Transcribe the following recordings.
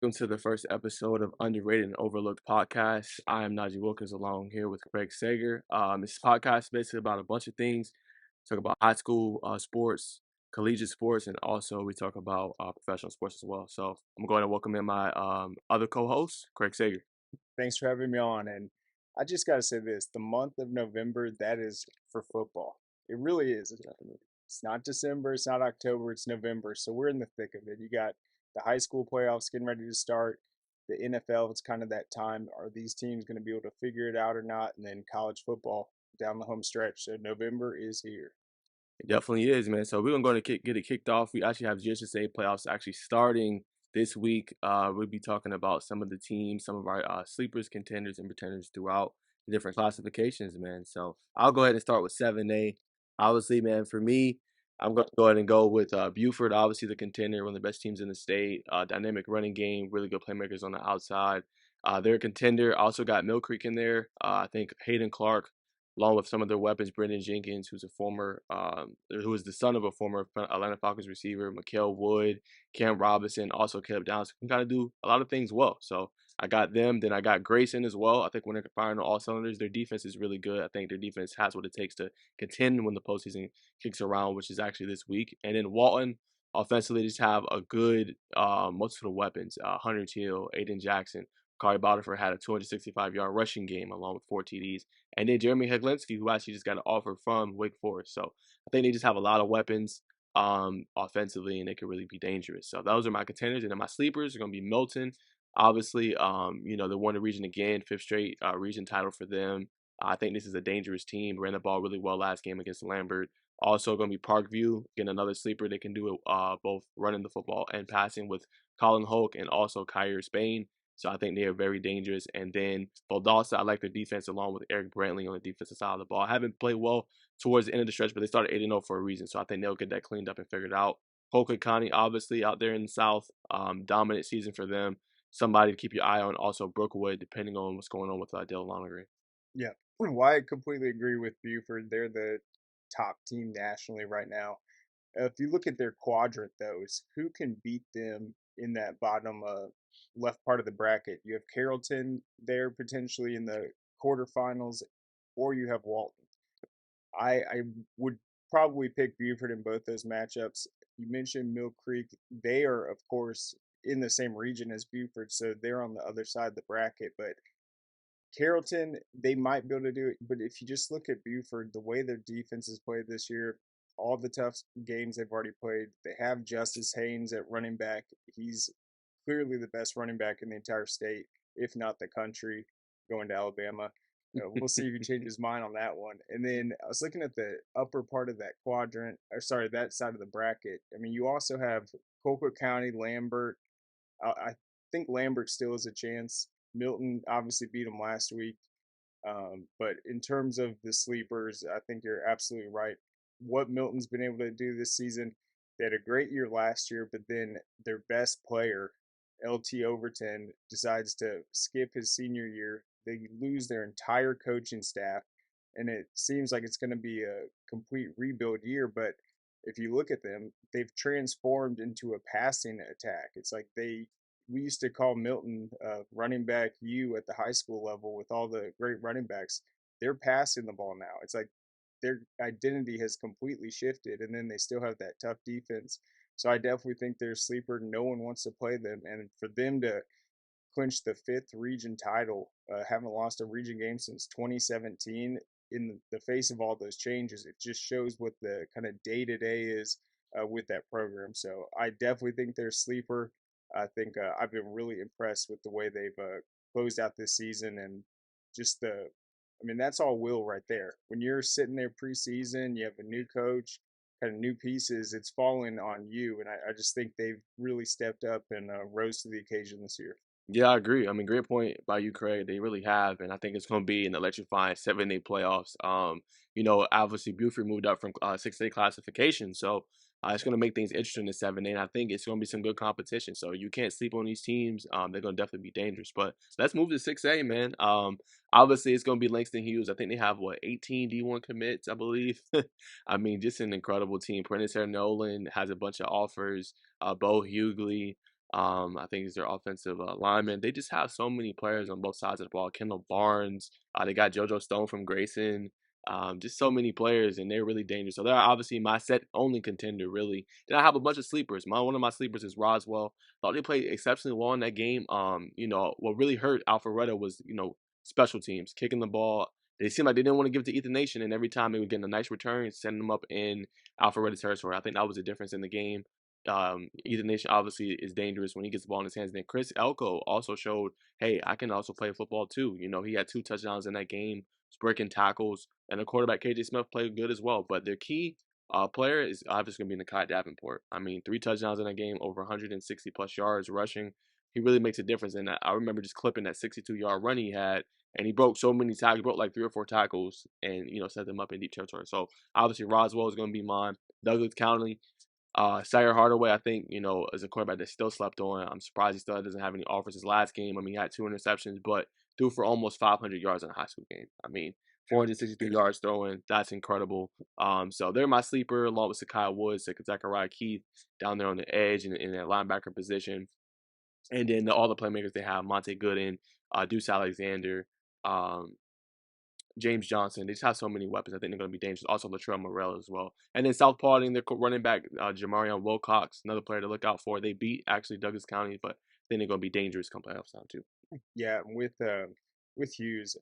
Welcome to the first episode of Underrated and Overlooked Podcast. I am Najee Wilkins along here with Craig Sager. This podcast is basically about a bunch of things. Talk about high school sports, collegiate sports, and also we talk about professional sports as well. So I'm going to welcome in my other co-host, Craig Sager. Thanks for having me on. And I just got to say this, the month of November, that is for football. It really is. It's not December, it's not October, it's November. So we're in the thick of it. You got the high school playoffs getting ready to start. The NFL, it's kind of that time. Are these teams going to be able to figure it out or not? And then college football down the home stretch. So November is here. It definitely is, man. So we're gonna go to get it kicked off. We actually have GSSA playoffs actually starting this week. We'll be talking about some of the teams, some of our sleepers, contenders, and pretenders throughout the different classifications, man. So I'll go ahead and start with 7A. Obviously, man, for me, I'm going to go ahead and go with Buford, obviously the contender, one of the best teams in the state. Dynamic running game, really good playmakers on the outside. They're a contender. Also got Mill Creek in there. I think Hayden Clark along with some of their weapons, Brendan Jenkins, who is the son of a former Atlanta Falcons receiver, Mikael Wood, Cam Robinson, also Caleb Downs, can kind of do a lot of things well. So I got them. Then I got Grayson as well. I think when they're firing on all cylinders, their defense is really good. I think their defense has what it takes to contend when the postseason kicks around, which is actually this week. And then Walton, offensively, just have a good multitude of weapons. Hunter Teal, Aiden Jackson, Kari Botifer had a 265-yard rushing game along with 4 TDs. And then Jeremy Heglinski, who actually just got an offer from Wake Forest. So I think they just have a lot of weapons offensively, and they could really be dangerous. So those are my contenders. And then my sleepers are going to be Milton. Obviously, they won the region again, fifth straight region title for them. I think this is a dangerous team. Ran the ball really well last game against Lambert. Also going to be Parkview, again, another sleeper. They can do it both running the football and passing with Colin Hulk and also Kyrie Spain. So I think they are very dangerous. And then Valdosta, I like their defense along with Eric Brantley on the defensive side of the ball. I haven't played well towards the end of the stretch, but they started 8-0 for a reason. So I think they'll get that cleaned up and figured out. Colquitt County, obviously, out there in the South, dominant season for them. Somebody to keep your eye on. Also, Brookwood, depending on what's going on with Dale Lonergan. Yeah. Well, I completely agree with Buford. They're the top team nationally right now. If you look at their quadrant, though, is who can beat them in that bottom left part of the bracket? You have Carrollton there potentially in the quarterfinals, or you have Walton. I would probably pick Buford in both those matchups. You mentioned Mill Creek. They are, of course, in the same region as Buford, so they're on the other side of the bracket. But Carrollton, they might be able to do it, but if you just look at Buford, the way their defense has played this year, all the tough games they've already played, they have Justice Haynes at running back. He's clearly the best running back in the entire state, if not the country, going to Alabama. We'll see if he changes his mind on that one. And then I was looking at the upper part of that quadrant, or sorry, that side of the bracket. I mean, you also have Colquitt County, Lambert. I think Lambert still has a chance. Milton obviously beat them last week. But in terms of the sleepers, I think you're absolutely right. What Milton's been able to do this season, they had a great year last year, but then their best player, LT Overton, decides to skip his senior year. They lose their entire coaching staff, and it seems like it's going to be a complete rebuild year. But if you look at them, they've transformed into a passing attack. It's like we used to call Milton running back U at the high school level with all the great running backs. They're passing the ball now. It's like their identity has completely shifted, and then they still have that tough defense. So I definitely think they're a sleeper. No one wants to play them, and for them to clinch the fifth region title, haven't lost a region game since 2017. In the face of all those changes, it just shows what the kind of day to day is with that program. So I definitely think they're a sleeper. I think I've been really impressed with the way they've closed out this season and just I mean, that's all will right there. When you're sitting there preseason, you have a new coach, kind of new pieces, it's falling on you. And I just think they've really stepped up and rose to the occasion this year. Yeah, I agree. I mean, great point by you, Craig. They really have, and I think it's going to be an electrifying 7A playoffs. Obviously Buford moved up from 6A classification, so it's going to make things interesting in 7A. And I think it's going to be some good competition. So you can't sleep on these teams. They're going to definitely be dangerous. But let's move to 6A, man. Obviously it's going to be Langston Hughes. I think they have 18 D1 commits, I believe. I mean, just an incredible team. Prentice Nolan has a bunch of offers. Bo Hughley. I think he's their offensive lineman. They just have so many players on both sides of the ball. Kendall Barnes, they got JoJo Stone from Grayson. Just so many players, and they're really dangerous. So they're obviously my set only contender, really. Then I have a bunch of sleepers. One of my sleepers is Roswell. Thought they played exceptionally well in that game. What really hurt Alpharetta was, special teams, kicking the ball. They seemed like they didn't want to give it to Ethan Nation, and every time they were getting a nice return, sending them up in Alpharetta territory. I think that was the difference in the game. Ethan Nation obviously is dangerous when he gets the ball in his hands. Then Chris Elko also showed, hey, I can also play football too. He had 2 touchdowns in that game, was breaking tackles, and the quarterback KJ Smith played good as well. But their key player is obviously going to be Nakai Davenport. I mean, 3 touchdowns in that game, over 160 plus yards rushing. He really makes a difference in that. I remember just clipping that 62-yard run he had, and he broke so many tackles. He broke like 3 or 4 tackles, and set them up in deep territory. So obviously Roswell is going to be mine. Douglas County, Sire Hardaway, I think, is a quarterback that still slept on. I'm surprised he still doesn't have any offers his last game. I mean, he had 2 interceptions, but threw for almost 500 yards in a high school game. I mean, 463 yards throwing. That's incredible. So they're my sleeper, along with Sakai Woods, Zachariah Keith down there on the edge in that linebacker position. And then all the playmakers they have, Monte Gooden, Deuce Alexander, um, James Johnson. They just have so many weapons. I think they're going to be dangerous. Also, Latrell Morrell as well. And then South Paulding, their running back, Jamarion Wilcox, another player to look out for. They beat, actually, Douglas County, but then they're going to be dangerous come playoffs time, too. Yeah, with Hughes,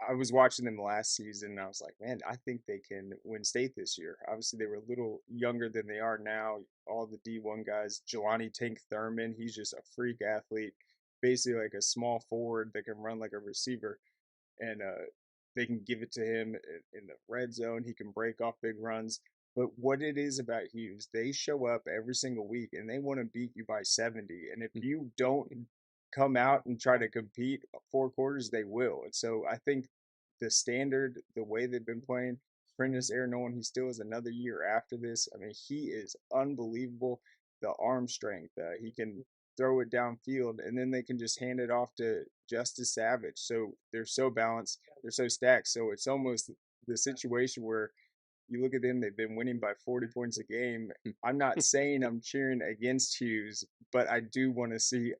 I was watching them last season, and I was like, man, I think they can win state this year. Obviously, they were a little younger than they are now. All the D1 guys, Jelani Tank Thurman, he's just a freak athlete, basically like a small forward that can run like a receiver, and they can give it to him in the red zone. He can break off big runs. But what it is about Hughes, they show up every single week and they want to beat you by 70. And if you don't come out and try to compete 4 quarters, they will. And so I think the standard, the way they've been playing, Prentice Air he still has another year after this. I mean, he is unbelievable. The arm strength, he can throw it downfield, and then they can just hand it off to Justice Savage. So they're so balanced, they're so stacked. So it's almost the situation where you look at them, they've been winning by 40 points a game. I'm not saying I'm cheering against Hughes, but I do want to see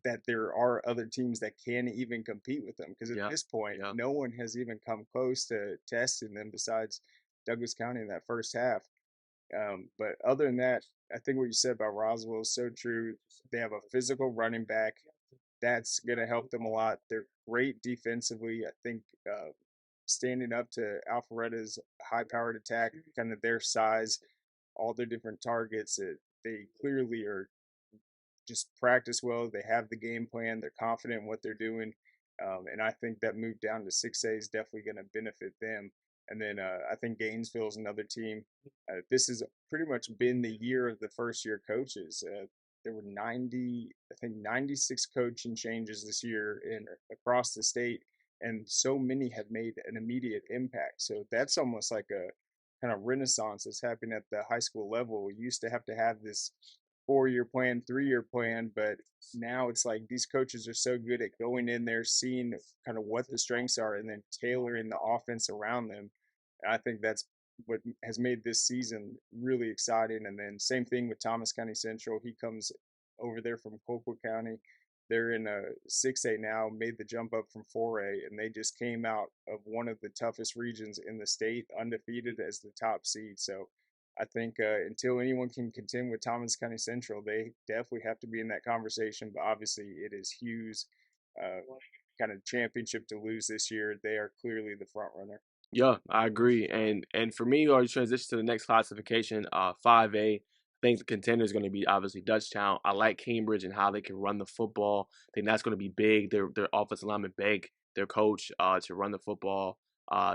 that there are other teams that can even compete with them. Because at Yeah, this point, yeah. no one has even come close to testing them besides Douglas County in that first half. But other than that, I think what you said about Roswell is so true. They have a physical running back. That's going to help them a lot. They're great defensively. I think standing up to Alpharetta's high powered attack, kind of their size, all their different targets, they clearly are just practice well. They have the game plan. They're confident in what they're doing. And I think that move down to 6A is definitely going to benefit them. And then I think Gainesville is another team. This has pretty much been the year of the first year coaches. There were 96 coaching changes this year in across the state, and so many have made an immediate impact. So that's almost like a kind of renaissance that's happening at the high school level. We used to have this 4 year plan, 3 year plan, but now it's like these coaches are so good at going in there, seeing kind of what the strengths are, and then tailoring the offense around them. And I think that's what has made this season really exciting. And then same thing with Thomas County Central. He comes over there from Colquitt County. They're in a 6A now, made the jump up from 4A, and they just came out of one of the toughest regions in the state, undefeated as the top seed. So I think until anyone can contend with Thomas County Central, they definitely have to be in that conversation. But obviously, it is Hughes' kind of championship to lose this year. They are clearly the front runner. Yeah, I agree. And for me, or transition to the next classification, 5A. I think the contender is going to be obviously Dutchtown. I like Cambridge and how they can run the football. I think that's going to be big. Their offensive lineman beg their coach to run the football.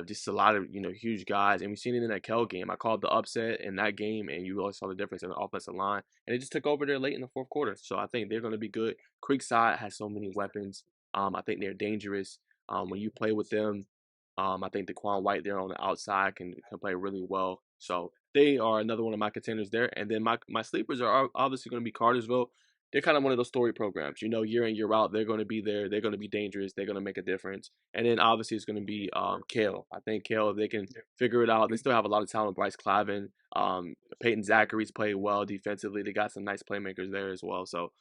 Just a lot of huge guys, and we've seen it in that Kell game. I called the upset in that game, and you really saw the difference in the offensive line, and it just took over there late in the fourth quarter. So I think they're going to be good. Creekside has so many weapons. I think they're dangerous. When you play with them, I think Daquan White there on the outside can play really well. So they are another one of my contenders there. And then my sleepers are obviously going to be Cartersville. They're kind of one of those story programs. Year in, year out, they're going to be there. They're going to be dangerous. They're going to make a difference. And then obviously it's going to be Kale. I think Kale, if they can figure it out, they still have a lot of talent. Bryce Clavin, Peyton Zachary's played well defensively. They got some nice playmakers there as well. So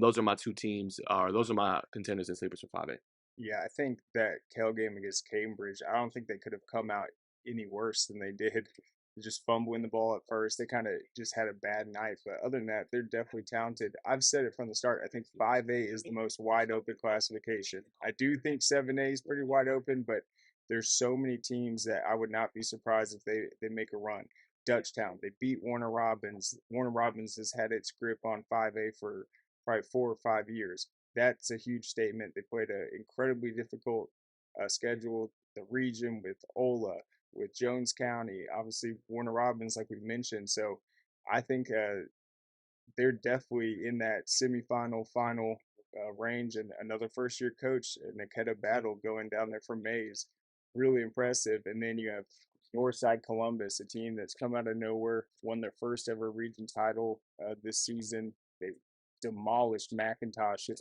Those are my two teams. Those are my contenders and sleepers for 5A. Yeah, I think that Cal game against Cambridge, I don't think they could have come out any worse than they did. Just fumbling the ball at first. They kind of just had a bad night. But other than that, they're definitely talented. I've said it from the start. I think 5A is the most wide open classification. I do think 7A is pretty wide open, but there's so many teams that I would not be surprised if they make a run. Dutchtown, they beat Warner Robins. Warner Robins has had its grip on 5A for probably 4 or 5 years. That's a huge statement. They played an incredibly difficult schedule. The region with Ola, with Jones County, obviously Warner Robins, like we mentioned. So I think they're definitely in that semifinal, final range. And another first-year coach, Niketa Battle, going down there from Mays, really impressive. And then you have Northside Columbus, a team that's come out of nowhere, won their first ever region title this season. They demolished McIntosh at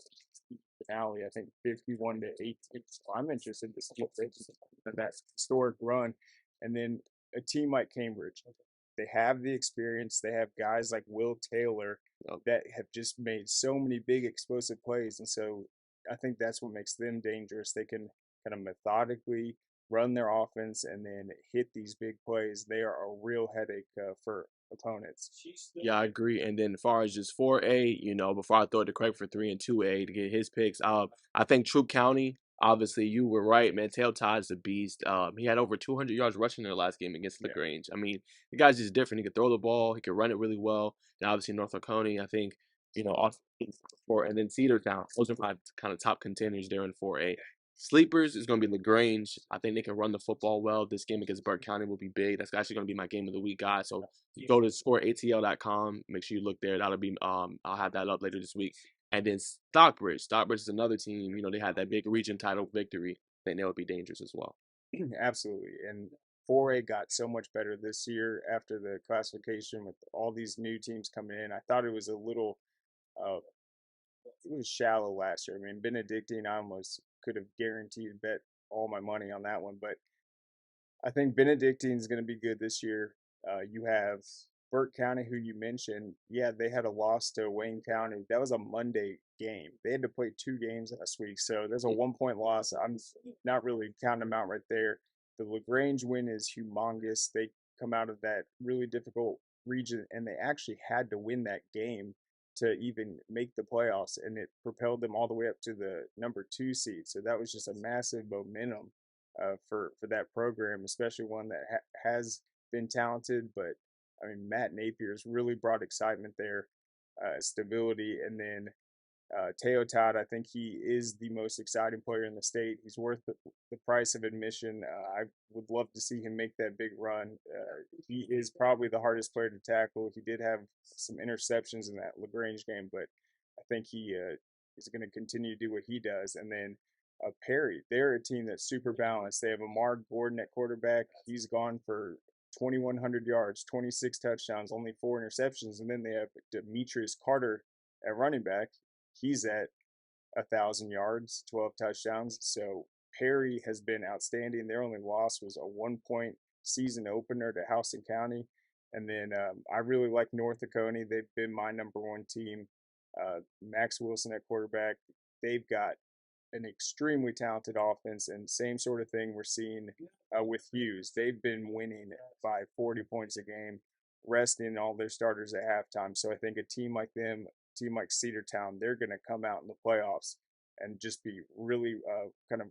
the finale, I think 51-18. So I'm interested to see if they can that historic run. And then a team like Cambridge, they have the experience. They have guys like Will Taylor that have just made so many big explosive plays. And so I think that's what makes them dangerous. They can kind of methodically run their offense and then hit these big plays. They are a real headache for opponents. Yeah, I agree. And then as far as just 4A, before I throw it to Craig for 3 and 2A to get his picks, I think Troop County, obviously you were right, man. Tail Todd's a beast. He had over 200 yards rushing in the last game against Yeah. LaGrange. I mean, the guy's just different. He could throw the ball, he could run it really well. And obviously North Oconee, I think, also and then Cedartown. Those are my kind of top contenders there in 4A. Sleepers is going to be LaGrange. I think they can run the football well. This game against Burke County will be big. That's actually going to be my game of the week, guys. So go to scoreatl.com. Make sure you look there. That'll be I'll have that up later this week. And then Stockbridge. Stockbridge is another team. They had that big region title victory. I think they would be dangerous as well. Absolutely. And 4A got so much better this year after the classification with all these new teams coming in. I thought it was a little uh, it was shallow last year. I mean, Benedictine, I almost could have guaranteed bet all my money on that one, but I think Benedictine is going to be good this year. You have Burke County, who you mentioned. Yeah, they had a loss to Wayne County. That was a Monday game. They had to play 2 games last week, so there's a 1 point loss. I'm not really counting them out right there. The LaGrange win is humongous. They come out of that really difficult region, and they actually had to win that game to even make the playoffs, and it propelled them all the way up to the number 2 seed. So that was just a massive momentum for that program, especially one that has been talented. But I mean, Matt Napier's really brought excitement there, stability, and then Teo Todd, I think he is the most exciting player in the state. He's worth the price of admission. I would love to see him make that big run. He is probably the hardest player to tackle. He did have some interceptions in that LaGrange game, but I think he is going to continue to do what he does. And then Perry, they're a team that's super balanced. They have Amar Gordon at quarterback. He's gone for 2,100 yards, 26 touchdowns, only 4 interceptions. And then they have Demetrius Carter at running back. He's at 1,000 yards, 12 touchdowns. So Perry has been outstanding. Their only loss was a 1 point season opener to Houston County. And then I really like North Oconee. They've been my number 1 team. Max Wilson at quarterback. They've got an extremely talented offense, and same sort of thing we're seeing with Hughes. They've been winning by 40 points a game, resting all their starters at halftime. So I think a team like them, a team like Cedartown, they're going to come out in the playoffs and just be really kind of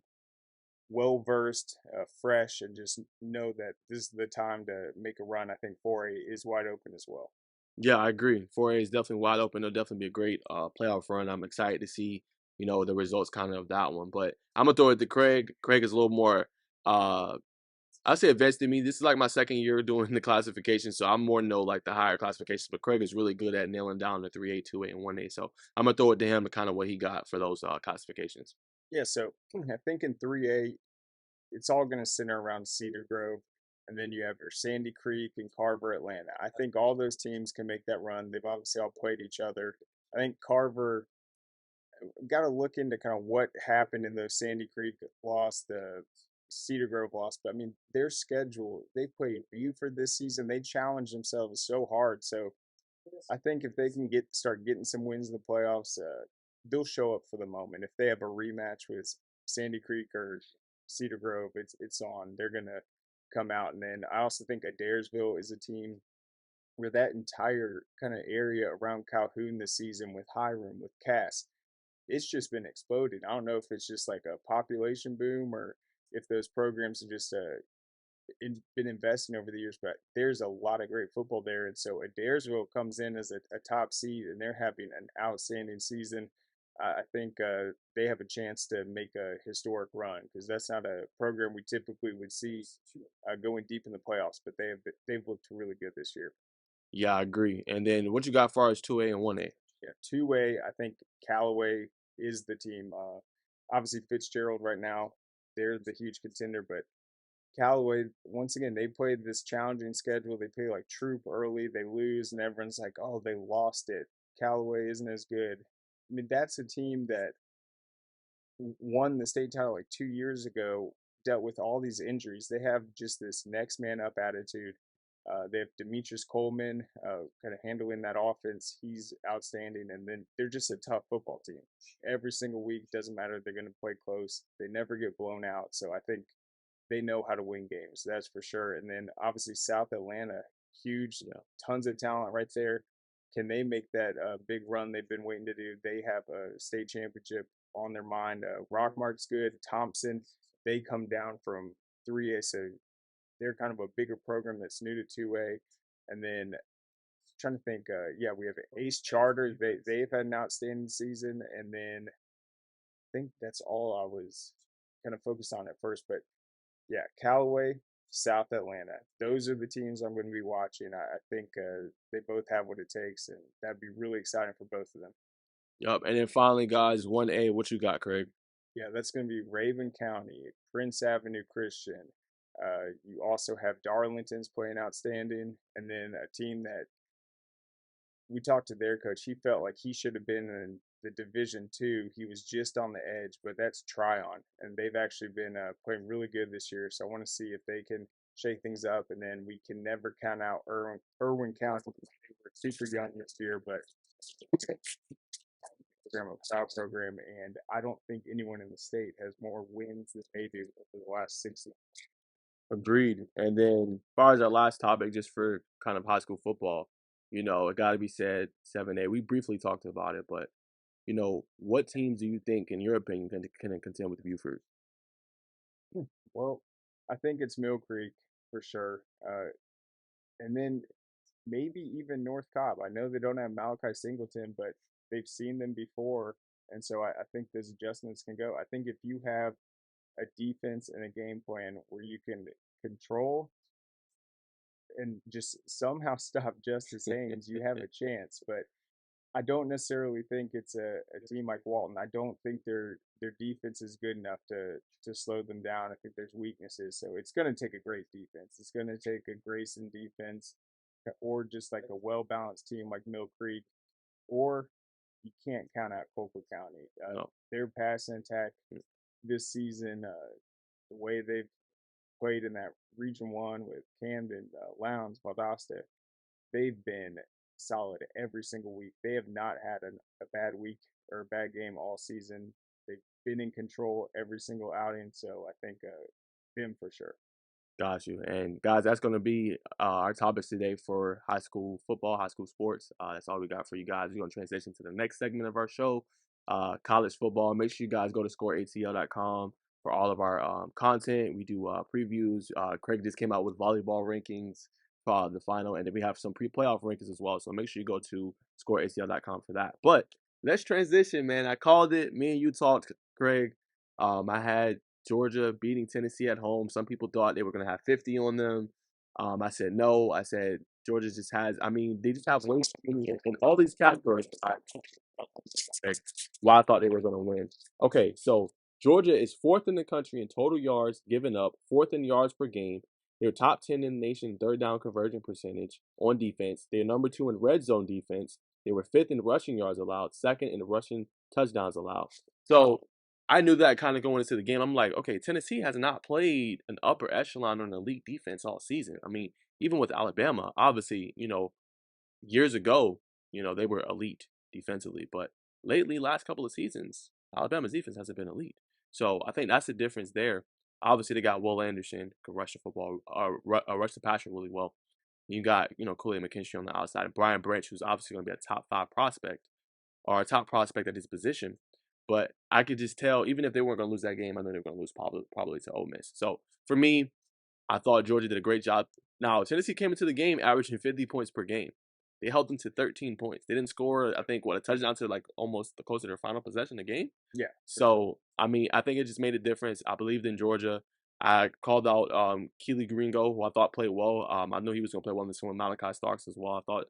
well versed, fresh, and just know that this is the time to make a run. I think 4A is wide open as well. Yeah, I agree. 4A is definitely wide open. It'll definitely be a great playoff run. I'm excited to see, the results kind of that one. But I'm gonna throw it to Craig. Craig is a little more I say advanced than me. This is like my second year doing the classification, so I'm more know like the higher classifications. But Craig is really good at nailing down the 3A, 2A, and 1A. So I'm gonna throw it to him and kind of what he got for those classifications. Yeah, so I think in 3A, it's all going to center around Cedar Grove. And then you have your Sandy Creek and Carver, Atlanta. I think all those teams can make that run. They've obviously all played each other. I think Carver got to look into kind of what happened in the Sandy Creek loss, the Cedar Grove loss. But I mean, their schedule, they played Buford this season. They challenged themselves so hard. So I think if they can start getting some wins in the playoffs, they'll show up for the moment. If they have a rematch with Sandy Creek or Cedar Grove, it's on. They're gonna come out, and then I also think Adairsville is a team where that entire kind of area around Calhoun this season with Hiram, with Cass, it's just been exploding. I don't know if it's just like a population boom or if those programs have just been investing over the years, but there's a lot of great football there. And so Adairsville comes in as a top seed, and they're having an outstanding season. I think they have a chance to make a historic run because that's not a program we typically would see going deep in the playoffs. But they've looked really good this year. Yeah, I agree. And then what you got as far as 2A and 1A? Yeah, two-way. I think Callaway is the team. Obviously Fitzgerald right now, they're the huge contender, but Callaway, once again, they played this challenging schedule. They play like Troop early, they lose, and everyone's like, oh, they lost it. Callaway isn't as good. I mean, that's a team that won the state title like 2 years ago, dealt with all these injuries. They have just this next man up attitude. They have Demetrius Coleman kind of handling that offense. He's outstanding. And then they're just a tough football team. Every single week, doesn't matter. They're going to play close. They never get blown out. So I think they know how to win games. That's for sure. And then obviously South Atlanta, huge, tons of talent right there. Can they make that big run they've been waiting to do? They have a state championship on their mind. Rockmark's good. Thompson, they come down from 3A, so they're kind of a bigger program that's new to 2A. And then trying to think, yeah, we have Ace Charter. They've had an outstanding season, and then I think that's all I was kind of focused on at first. But yeah, Callaway, South Atlanta. Those are the teams I'm going to be watching. I think they both have what it takes, and that'd be really exciting for both of them. Yup. And then finally, guys, 1A, what you got, Craig? Yeah, that's going to be Raven County, Prince Avenue Christian. You also have Darlington's playing outstanding, and then a team that we talked to their coach. He felt like he should have been in the Division 2. He was just on the edge, but that's Tryon, and they've actually been playing really good this year. So I want to see if they can shake things up. And then we can never count out Irwin County. They were super young this year, but program, a style program, and I don't think anyone in the state has more wins than they do over the last 6 years. Agreed. And then, as far as our last topic, just for kind of high school football, it got to be said, 7A. We briefly talked about it, but what teams do you think, in your opinion, can contend with Buford? Well, I think it's Mill Creek for sure, and then maybe even North Cobb. I know they don't have Malachi Singleton, but they've seen them before, and so I think those adjustments can go. I think if you have a defense and a game plan where you can control and just somehow stop Justice Haynes, you have a chance. But I don't necessarily think it's a team like Walton. I don't think their defense is good enough to slow them down. I think there's weaknesses. So it's going to take a great defense. It's going to take a Grayson defense or just like a well balanced team like Mill Creek, or you can't count out Colquitt County. No. Their passing attack this season, the way they've played in that Region 1 with Camden, Lowndes, Valdosta, they've been solid every single week. They have not had a bad week or a bad game all season. They've been in control every single outing, so I think them for sure. Got you. And guys, that's going to be our topics today for high school football, high school sports. That's all we got for you guys. We're going to transition to the next segment of our show, college football. Make sure you guys go to scoreatl.com for all of our content. We do previews. Craig just came out with volleyball rankings for the final, and then we have some pre-playoff rankings as well. So make sure you go to scoreatl.com for that. But let's transition, man. I called it. Me and you talked, Craig. I had Georgia beating Tennessee at home. Some people thought they were going to have 50 on them. I said no. I said Georgia just has, they just have way too many in all these categories. Why I thought they were going to win. Okay, so Georgia is fourth in the country in total yards given up, fourth in yards per game. They're top 10 in the nation third down conversion percentage on defense. They're number 2 in red zone defense. They were fifth in rushing yards allowed, second in rushing touchdowns allowed. So I knew that kind of going into the game. I'm like, okay, Tennessee has not played an upper echelon or an elite defense all season. Even with Alabama, obviously, years ago, they were elite defensively, but lately, last couple of seasons, Alabama's defense hasn't been elite. So I think that's the difference there. Obviously, they got Will Anderson, can rush the football, rush the passer really well. You got, Kool McKinstry on the outside, and Brian Branch, who's obviously going to be a top 5 prospect or a top prospect at his position. But I could just tell, even if they weren't going to lose that game, I know they were going to lose probably to Ole Miss. So for me, I thought Georgia did a great job. Now, Tennessee came into the game averaging 50 points per game. They held them to 13 points. They didn't score, I think, a touchdown to like almost the close to their final possession of the game. Yeah, for sure. So, I mean, I think it just made a difference. I believed in Georgia. I called out Keely Gringo, who I thought played well. I knew he was going to play well in this one with Malachi Starks as well. I thought,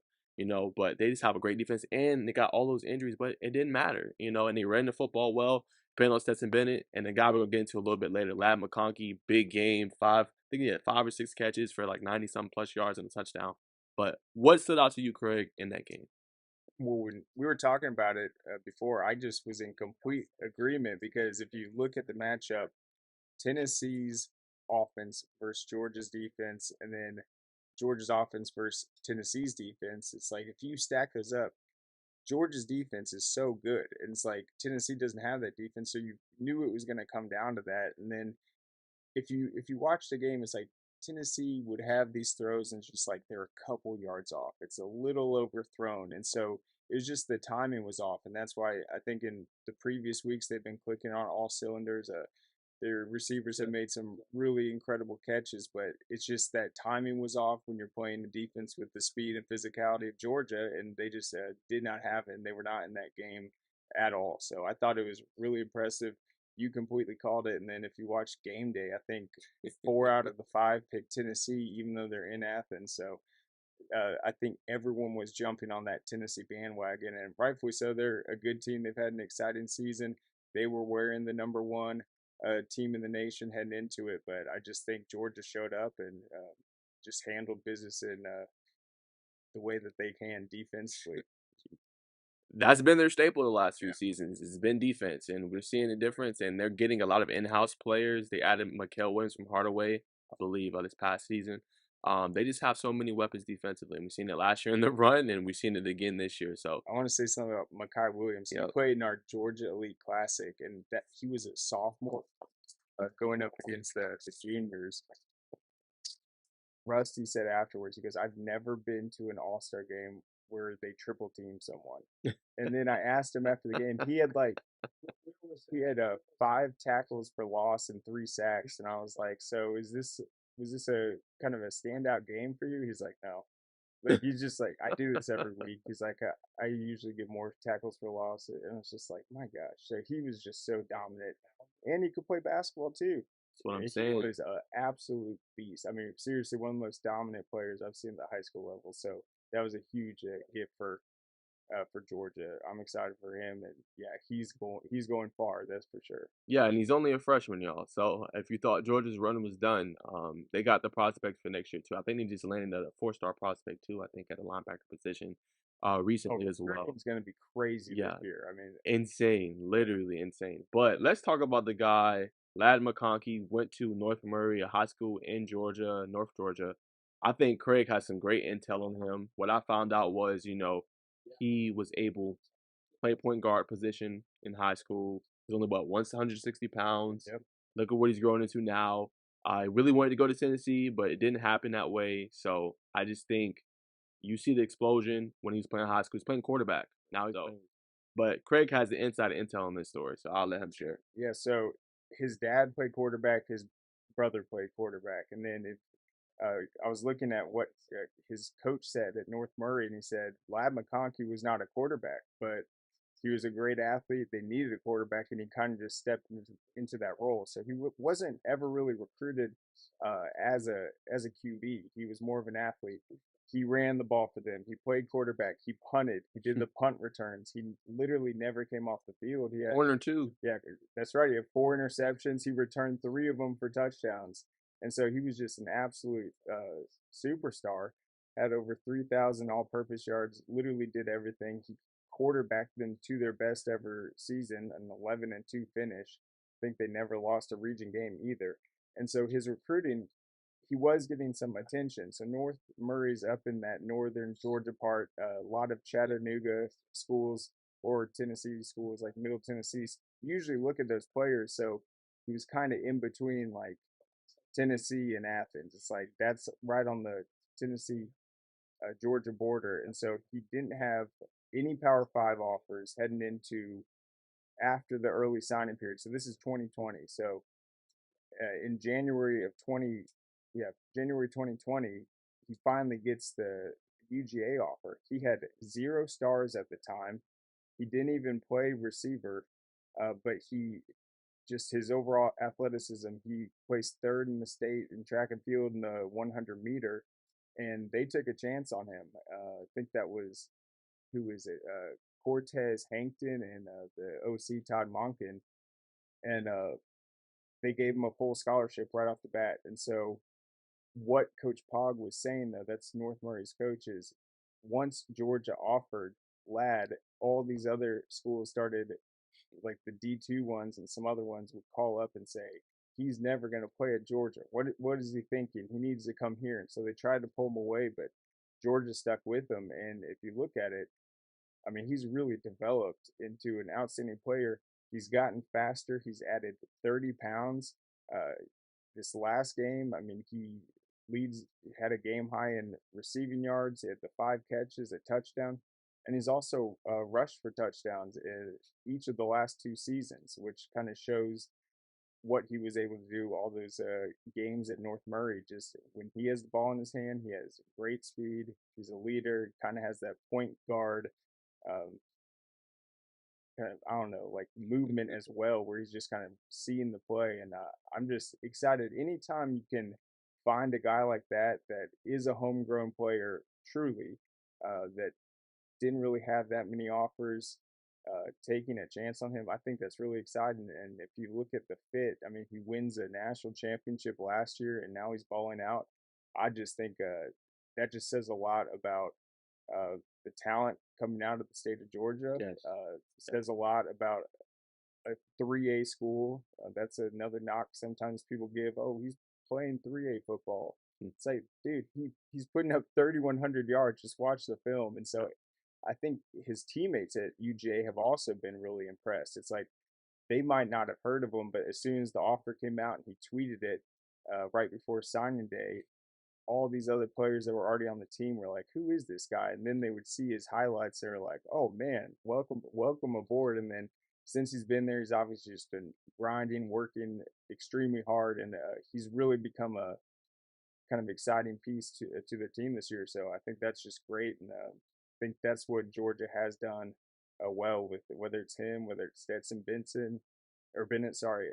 but they just have a great defense, and they got all those injuries, but it didn't matter, and they ran the football well. Payne Stetson Bennett, and the guy we're going to get into a little bit later, Lad McConkey, big game, I think he had 5 or 6 catches for like 90-something plus yards and a touchdown. But what stood out to you, Craig, in that game? Well, when we were talking about it before, I just was in complete agreement because if you look at the matchup, Tennessee's offense versus Georgia's defense, and then Georgia's offense versus Tennessee's defense, it's like if you stack those up, Georgia's defense is so good, and it's like Tennessee doesn't have that defense, so you knew it was going to come down to that. And then if you watch the game, it's like Tennessee would have these throws and it's just like they're a couple yards off. It's a little overthrown, and so it was just the timing was off, and that's why I think in the previous weeks they've been clicking on all cylinders. Their receivers have made some really incredible catches, but it's just that timing was off when you're playing the defense with the speed and physicality of Georgia, and they just did not have it, and they were not in that game at all. So I thought it was really impressive. You completely called it, and then if you watch game day, I think 4 out of the 5 picked Tennessee, even though they're in Athens. So I think everyone was jumping on that Tennessee bandwagon, and rightfully so. They're a good team. They've had an exciting season. They were wearing the number one team in the nation heading into it, but I just think Georgia showed up and just handled business in the way that they can defensively. That's been their staple the last few seasons. It's been defense, and we're seeing the difference. And they're getting a lot of in-house players. They added Mikael Williams from Hardaway, I believe, this past season. They just have so many weapons defensively. And we've seen it last year in the run, and we've seen it again this year. So, I want to say something about Mekhi Williams. He yeah, played in our Georgia Elite Classic, and that he was a sophomore going up against the juniors. Rusty said afterwards, he goes, "I've never been to an All Star game where they triple team someone." And then I asked him after the game, he had 5 tackles for loss and 3 sacks, and I was like, "So was this a kind of a standout game for you?" He's like, "No." Like he's just like, "I do this every week." He's like, I usually get more tackles for loss," and it's just like, my gosh. So he was just so dominant, and he could play basketball too. that's what I'm And he saying. was an absolute beast. I mean, seriously, one of the most dominant players I've seen at the high school level. So that was a huge gift for Georgia. I'm excited for him, and yeah, he's going far. That's for sure. Yeah, and he's only a freshman, y'all. So if you thought Georgia's run was done, they got the prospects for next year too. I think they just landed a 4-star prospect too. I think at the linebacker position, Oh, recently as well. recruiting's going to be crazy this Yeah, year. I mean, insane, literally insane. But let's talk about the guy, Lad McConkey, went to North Murray, a high school in Georgia, North Georgia. I think Craig has some great intel on him. What I found out was, he was able to play point guard position in high school. He's only about 160 pounds. yep. Look at what he's growing into now. I really wanted to go to Tennessee, but it didn't happen that way. So I just think you see the explosion when he's playing high school. He's playing quarterback now. But Craig has the inside intel on this story, so I'll let him share. Yeah, so his dad played quarterback, his brother played quarterback, and then I was looking at what his coach said at North Murray, and he said Lad McConkey was not a quarterback, but he was a great athlete. They needed a quarterback, and he kind of just stepped into that role. So he wasn't ever really recruited as a QB. He was more of an athlete. He ran the ball for them. He played quarterback. He punted. He did the punt returns. He literally never came off the field. He had Corner two. Yeah, that's right. He had 4 interceptions. He returned 3 of them for touchdowns, and so he was just an absolute superstar. Had over 3,000 all-purpose yards. Literally did everything. He quarterbacked them to their best ever season, an 11-2 finish. I think they never lost a region game either. And so his recruiting, he was getting some attention. So North Murray's up in that northern Georgia part. A lot of Chattanooga schools or Tennessee schools like Middle Tennessee usually look at those players. So he was kind of in between like Tennessee and Athens. It's like that's right on the Tennessee Georgia border, and so he didn't have any Power Five offers heading into after the early signing period. So this is 2020. So in January of 20, yeah, January 2020, he finally gets the UGA offer. He had 0 stars at the time. He didn't even play receiver, but he just his overall athleticism. He placed third in the state in track and field in the 100 meter, and they took a chance on him. I think that was who is it? Cortez Hankton and the OC Todd Monken, and they gave him a full scholarship right off the bat. And so, what Coach Pog was saying though, that's North Murray's coach, is once Georgia offered Ladd, all these other schools started, like the D2 ones and some other ones would call up and say, he's never going to play at Georgia. What is he thinking? He needs to come here. And so they tried to pull him away, but Georgia stuck with him. And if you look at it, I mean, he's really developed into an outstanding player. He's gotten faster. He's added 30 pounds. This last game, I mean, he leads, had a game high in receiving yards. He had the 5 catches, a touchdown, and he's also rushed for touchdowns in each of the last 2 seasons, which kind of shows what he was able to do all those games at North Murray. Just when he has the ball in his hand, he has great speed. He's a leader, kind of has that point guard um, kind of, I don't know, like movement as well, where he's just kind of seeing the play. And I'm just excited anytime you can find a guy like that that is a homegrown player, truly, that didn't really have that many offers. Taking a chance on him, I think that's really exciting. And if you look at the fit, I mean, he wins a national championship last year, and now he's balling out. I just think that just says a lot about the talent coming out of the state of Georgia. Yes. Says a lot about a 3A school. That's another knock sometimes people give. Oh, he's playing 3A football. It's like, dude, he's putting up 3,100 yards. Just watch the film. And so I think his teammates at UGA have also been really impressed. It's like they might not have heard of him, but as soon as the offer came out and he tweeted it right before signing day, all these other players that were already on the team were like, "Who is this guy?" And then they would see his highlights. They're like, "Oh man, welcome aboard." And then since he's been there, he's obviously just been grinding, working extremely hard, and he's really become a kind of exciting piece to the team this year. So I think that's just great, and I think that's what Georgia has done well with it, whether it's him, whether it's Stetson Benson or Bennett. Sorry,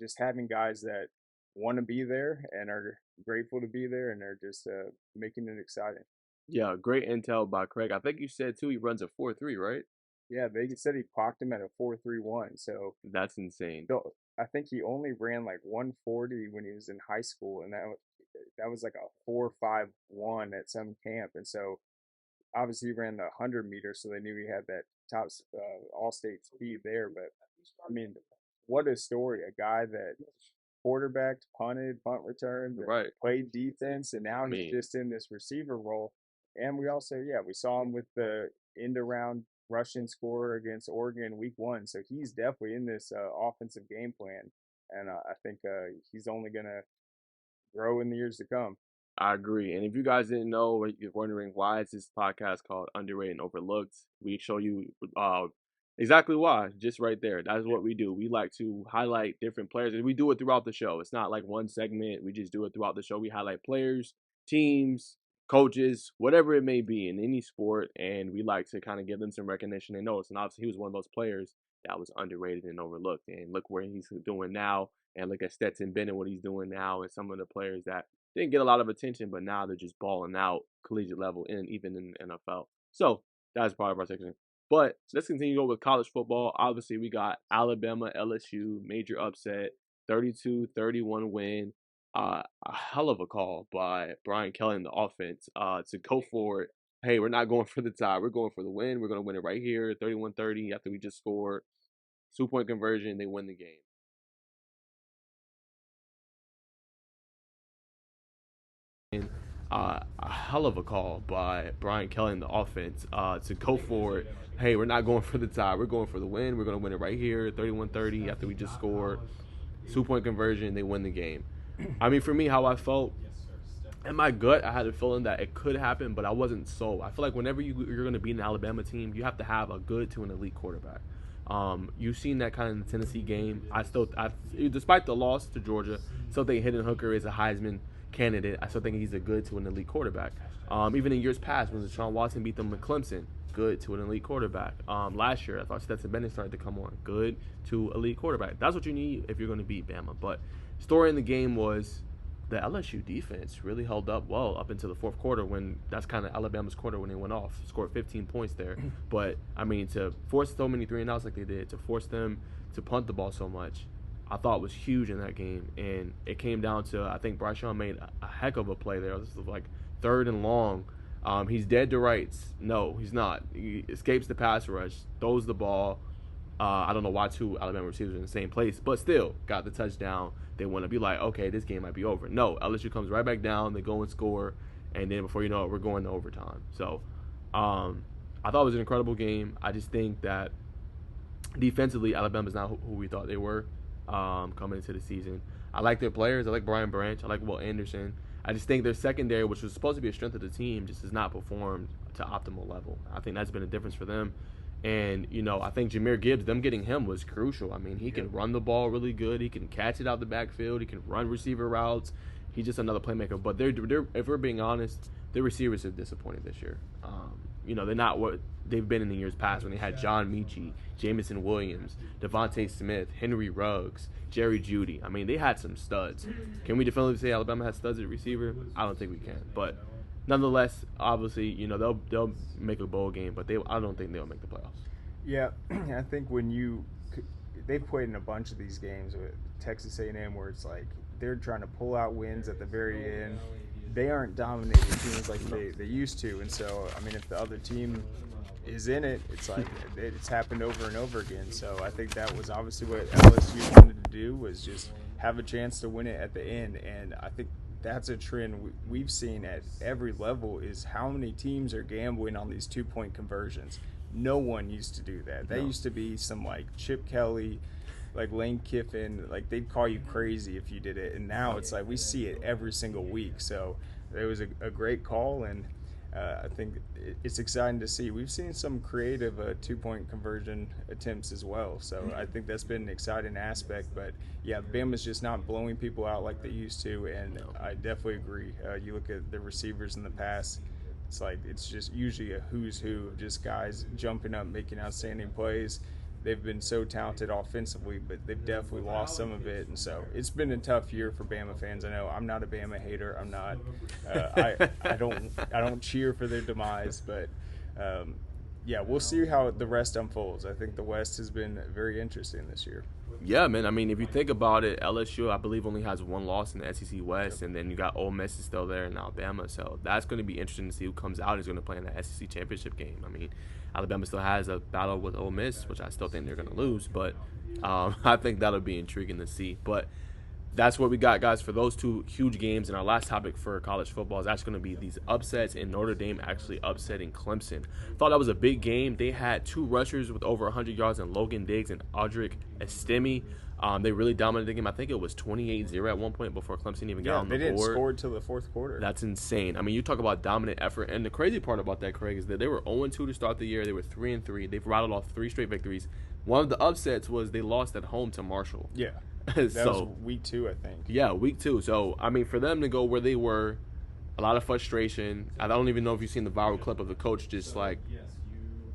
just having guys that want to be there and are grateful to be there and are just making it exciting. Yeah, great intel by Craig. I think you said too he runs a 4.3, right? Yeah, they said he clocked him at a 4.31. So That's insane. I think he only ran like 140 when he was in high school, and that was like a 4.51 at some camp. And so obviously he ran the 100 meter, so they knew he had that top all-state speed there. But I mean, what a story! A guy that quarterbacked, punted, punt returned, Right. played defense, and now I he's mean, just in this receiver role. And we also, yeah, we saw him with the end around rushing score against Oregon week 1. So he's definitely in this offensive game plan. And I think he's only going to grow in the years to come. I agree. And if you guys didn't know, or you're wondering why is this podcast called Underrated and Overlooked, we show you exactly why, just right there. That's what we do. We like to highlight different players, and we do it throughout the show. It's not like one segment. We just do it throughout the show. We highlight players, teams, coaches, whatever it may be in any sport, and we like to kind of give them some recognition and notice. And obviously, he was one of those players that was underrated and overlooked. And look where he's doing now, and look at Stetson Bennett, what he's doing now, and some of the players that didn't get a lot of attention, but now they're just balling out collegiate level and even in the NFL. So that's part of our section. But let's continue to go with college football. Obviously, we got Alabama, LSU, major upset, 32-31 win. A hell of a call by Brian Kelly in the offense to go for it. Hey, we're not going for the tie. We're going for the win. We're going to win it right here, 31-30 after we just scored. 2-point conversion. They win the game. A hell of a call by Brian Kelly in the offense to go for it. Hey, we're not going for the tie. We're going for the win. We're going to win it right here, 31-30 after we just scored. 2-point conversion, they win the game. I mean, for me, how I felt, in my gut, I had a feeling that it could happen, but I wasn't sold. I feel like whenever you're going to beat an Alabama team, you have to have a good to an elite quarterback. You've seen that kind of in the Tennessee game. Despite the loss to Georgia, still think Hendon Hooker is a Heisman candidate. I still think he's a good to an elite quarterback. Even in years past, when Deshaun Watson beat them in Clemson, good to an elite quarterback. Last year, I thought Stetson Bennett started to come on, good to elite quarterback. That's what you need if you're going to beat Bama. But story in the game was the LSU defense really held up well up into the fourth quarter, when that's kind of Alabama's quarter when they went off, scored 15 points there. But, I mean, to force so many 3-and-outs like they did, to force them to punt the ball so much, I thought was huge in that game. And it came down to, I think Bryce Young made a heck of a play there. This was like 3rd and long. He's dead to rights. No, he's not. He escapes the pass rush, throws the ball. I don't know why 2 Alabama receivers in the same place, but still got the touchdown. They want to be like, okay, this game might be over. No, LSU comes right back down. They go and score, and then before you know it, we're going to overtime. So I thought it was an incredible game. I just think that defensively, Alabama's not who we thought they were coming into the season. I like their players. I like Brian Branch. I like Will Anderson. I just think their secondary, which was supposed to be a strength of the team, just has not performed to optimal level. I think that's been a difference for them. And, I think Jahmyr Gibbs, them getting him was crucial. I mean, he can run the ball really good. He can catch it out the backfield. He can run receiver routes. He's just another playmaker. But they're if we're being honest, their receivers have disappointed this year. They're not what they've been in the years past when they had John Mechie, Jamison Williams, Devontae Smith, Henry Ruggs, Jerry Jeudy. I mean, they had some studs. Can we definitively say Alabama has studs at receiver? I don't think we can. But nonetheless, obviously, they'll make a bowl game, but I don't think they'll make the playoffs. Yeah, I think they've played in a bunch of these games with Texas A&M where it's like they're trying to pull out wins at the very end. They aren't dominating teams like they used to, and so, I mean, if the other team is in it, it's like it's happened over and over again. So I think that was obviously what LSU wanted to do, was just have a chance to win it at the end, and I think that's a trend we've seen at every level, is how many teams are gambling on these 2-point conversions. No one used to do that. That used to be some like Chip Kelly, like Lane Kiffin, like they'd call you crazy if you did it. And now it's like we see it every single week. So it was a great call, and I think it's exciting to see. We've seen some creative 2-point conversion attempts as well. So I think that's been an exciting aspect. But, yeah, Bama's just not blowing people out like they used to, and I definitely agree. You look at the receivers in the past, it's just usually a who's who of just guys jumping up, making outstanding plays. They've been so talented offensively, but they've definitely lost some of it, and so it's been a tough year for Bama fans. I know I'm not a Bama hater. I'm not. I don't cheer for their demise, but yeah, we'll see how the rest unfolds. I think the West has been very interesting this year. Yeah, man. I mean, if you think about it, LSU, I believe, only has 1 loss in the SEC West, and then you got Ole Miss is still there in Alabama. So that's going to be interesting to see who comes out and is going to play in the SEC championship game. I mean, Alabama still has a battle with Ole Miss, which I still think they're going to lose, but I think that'll be intriguing to see. But that's what we got, guys, for those 2 huge games. And our last topic for college football is actually going to be these upsets, and Notre Dame actually upsetting Clemson. Thought that was a big game. They had 2 rushers with over 100 yards in Logan Diggs and Audric Estime. They really dominated the game. I think it was 28-0 at one point before Clemson even got on the board. They didn't score until the fourth quarter. That's insane. I mean, you talk about dominant effort. And the crazy part about that, Craig, is that they were 0-2 to start the year. They were 3-3. They've rattled off 3 straight victories. One of the upsets was they lost at home to Marshall. Yeah. That was week 2, I think. Yeah, week 2. So, I mean, for them to go where they were, a lot of frustration. I don't even know if you've seen the viral clip of the coach just like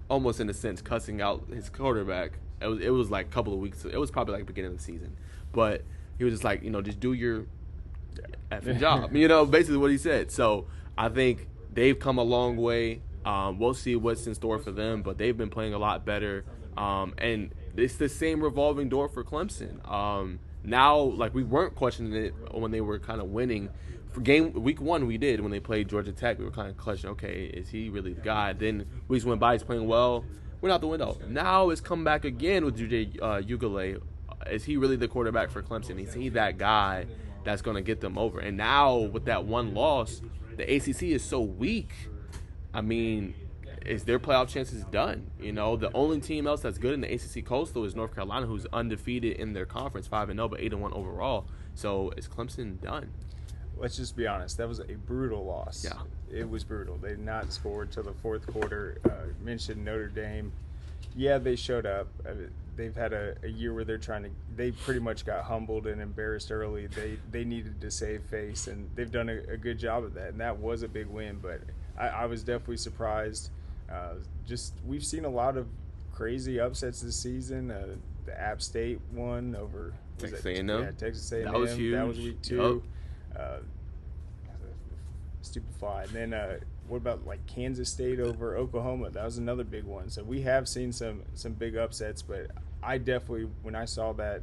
almost in a sense cussing out his quarterback. It was like a couple of weeks. It was probably like beginning of the season. But he was just like, just do your effing job. Basically what he said. So I think they've come a long way. We'll see what's in store for them, but they've been playing a lot better. And it's the same revolving door for Clemson. Now, like, we weren't questioning it when they were kind of winning. For week 1, we did when they played Georgia Tech. We were kind of questioning, okay, is he really the guy? Then weeks went by, he's playing well. Went out the window. Now it's come back again with Jujay Ugale. Is he really the quarterback for Clemson? Is he that guy that's going to get them over? And now with that 1 loss, the ACC is so weak. I mean, is their playoff chances done? The only team else that's good in the ACC Coastal is North Carolina, who's undefeated in their conference, 5-0, but 8-1 overall. So is Clemson done? Let's just be honest. That was a brutal loss. Yeah. It was brutal. They did not score till the fourth quarter. Mentioned Notre Dame. Yeah, they showed up. They've had a year where they pretty much got humbled and embarrassed early. They needed to save face, and they've done a good job of that, and that was a big win. But I was definitely surprised. We've seen a lot of crazy upsets this season. The App State one over Texas A&M. Yeah, Texas A&M. That was huge. That was week 2. Stupid fly. And then what about like Kansas State over Oklahoma? That was another big one. So we have seen some big upsets, but I definitely, when I saw that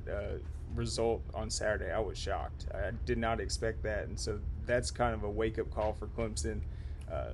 result on Saturday, I was shocked. I did not expect that, and so that's kind of a wake-up call for Clemson.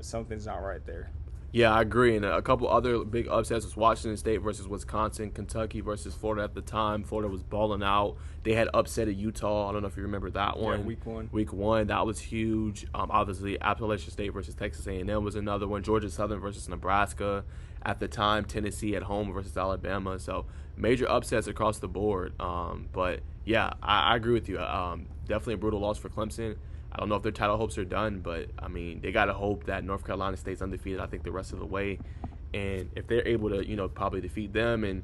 Something's not right there. Yeah, I agree. And a couple other big upsets was Washington State versus Wisconsin, Kentucky versus Florida at the time. Florida was balling out. They had upset at Utah. I don't know if you remember that one. Yeah, week 1. Week 1, that was huge. Obviously, Appalachian State versus Texas A&M was another one. Georgia Southern versus Nebraska at the time. Tennessee at home versus Alabama. So major upsets across the board. But yeah, I agree with you. Definitely a brutal loss for Clemson. I don't know if their title hopes are done, but, I mean, they got to hope that North Carolina stays undefeated, I think, the rest of the way. And if they're able to, probably defeat them and,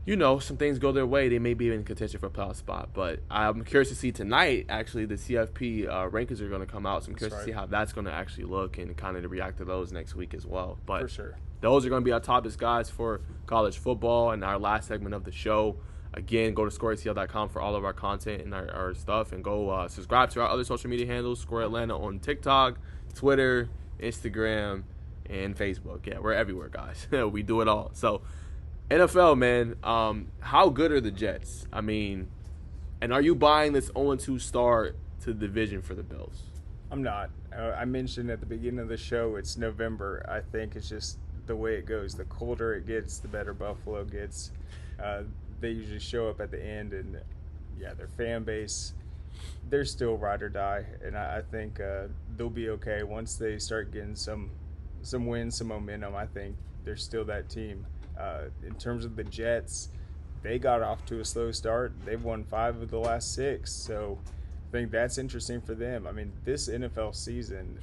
some things go their way, they may be in contention for a playoff spot. But I'm curious to see tonight, actually, the CFP rankings are going to come out. So I'm curious to see how that's going to actually look and kind of react to those next week as well. But for sure, those are going to be our topics, guys, for college football and our last segment of the show. Again, go to scoreatl.com for all of our content and our stuff, and go subscribe to our other social media handles, Score Atlanta on TikTok, Twitter, Instagram, and Facebook. Yeah, we're everywhere, guys. We do it all. So, NFL, man, how good are the Jets? I mean, and are you buying this 0-2 start to the division for the Bills? I'm not. I mentioned at the beginning of the show, it's November. I think it's just the way it goes. The colder it gets, the better Buffalo gets. They usually show up at the end, and yeah, their fan base, they're still ride or die, and I think they'll be okay once they start getting some wins, some momentum. I think they're still that team. In terms of the Jets, they got off to a slow start. They've won 5 of the last 6, so I think that's interesting for them. I mean, this NFL season,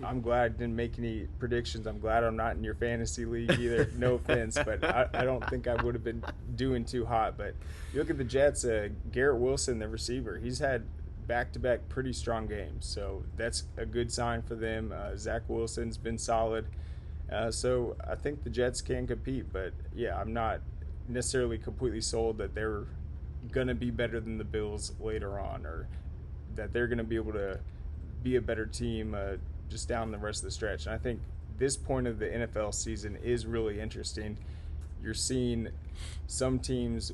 I'm glad I didn't make any predictions. I'm glad I'm not in your fantasy league either. No offense, but I don't think I would have been doing too hot. But you look at the Jets, Garrett Wilson, the receiver, he's had back-to-back pretty strong games. So that's a good sign for them. Zach Wilson's been solid. So I think the Jets can compete. But, yeah, I'm not necessarily completely sold that they're going to be better than the Bills later on, or that they're going to be able to be a better team just down the rest of the stretch. And I think this point of the NFL season is really interesting. You're seeing some teams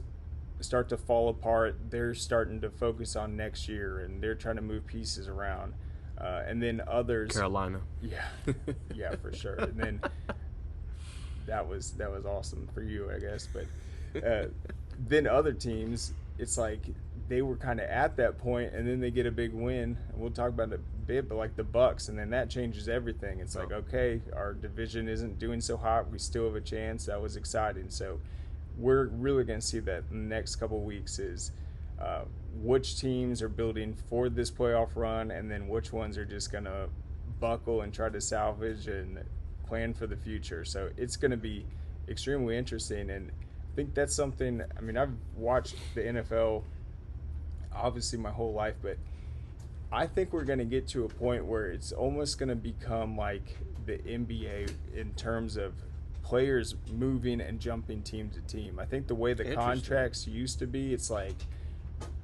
start to fall apart. They're starting to focus on next year, and they're trying to move pieces around. And then others... Carolina. Yeah, for sure. And then that was awesome for you, I guess. But then other teams, it's like they were kind of at that point, and then they get a big win. And we'll talk about it a bit, but like the Bucks, and then that changes everything. It's like, okay, our division isn't doing so hot. We still have a chance. That was exciting. So we're really going to see that in the next couple of weeks is which teams are building for this playoff run, and then which ones are just going to buckle and try to salvage and plan for the future. So it's going to be extremely interesting, and I think that's something. I mean, I've watched the NFL obviously my whole life, but I think we're going to get to a point where it's almost going to become like the NBA in terms of players moving and jumping team to team. I think the way the contracts used to be, it's like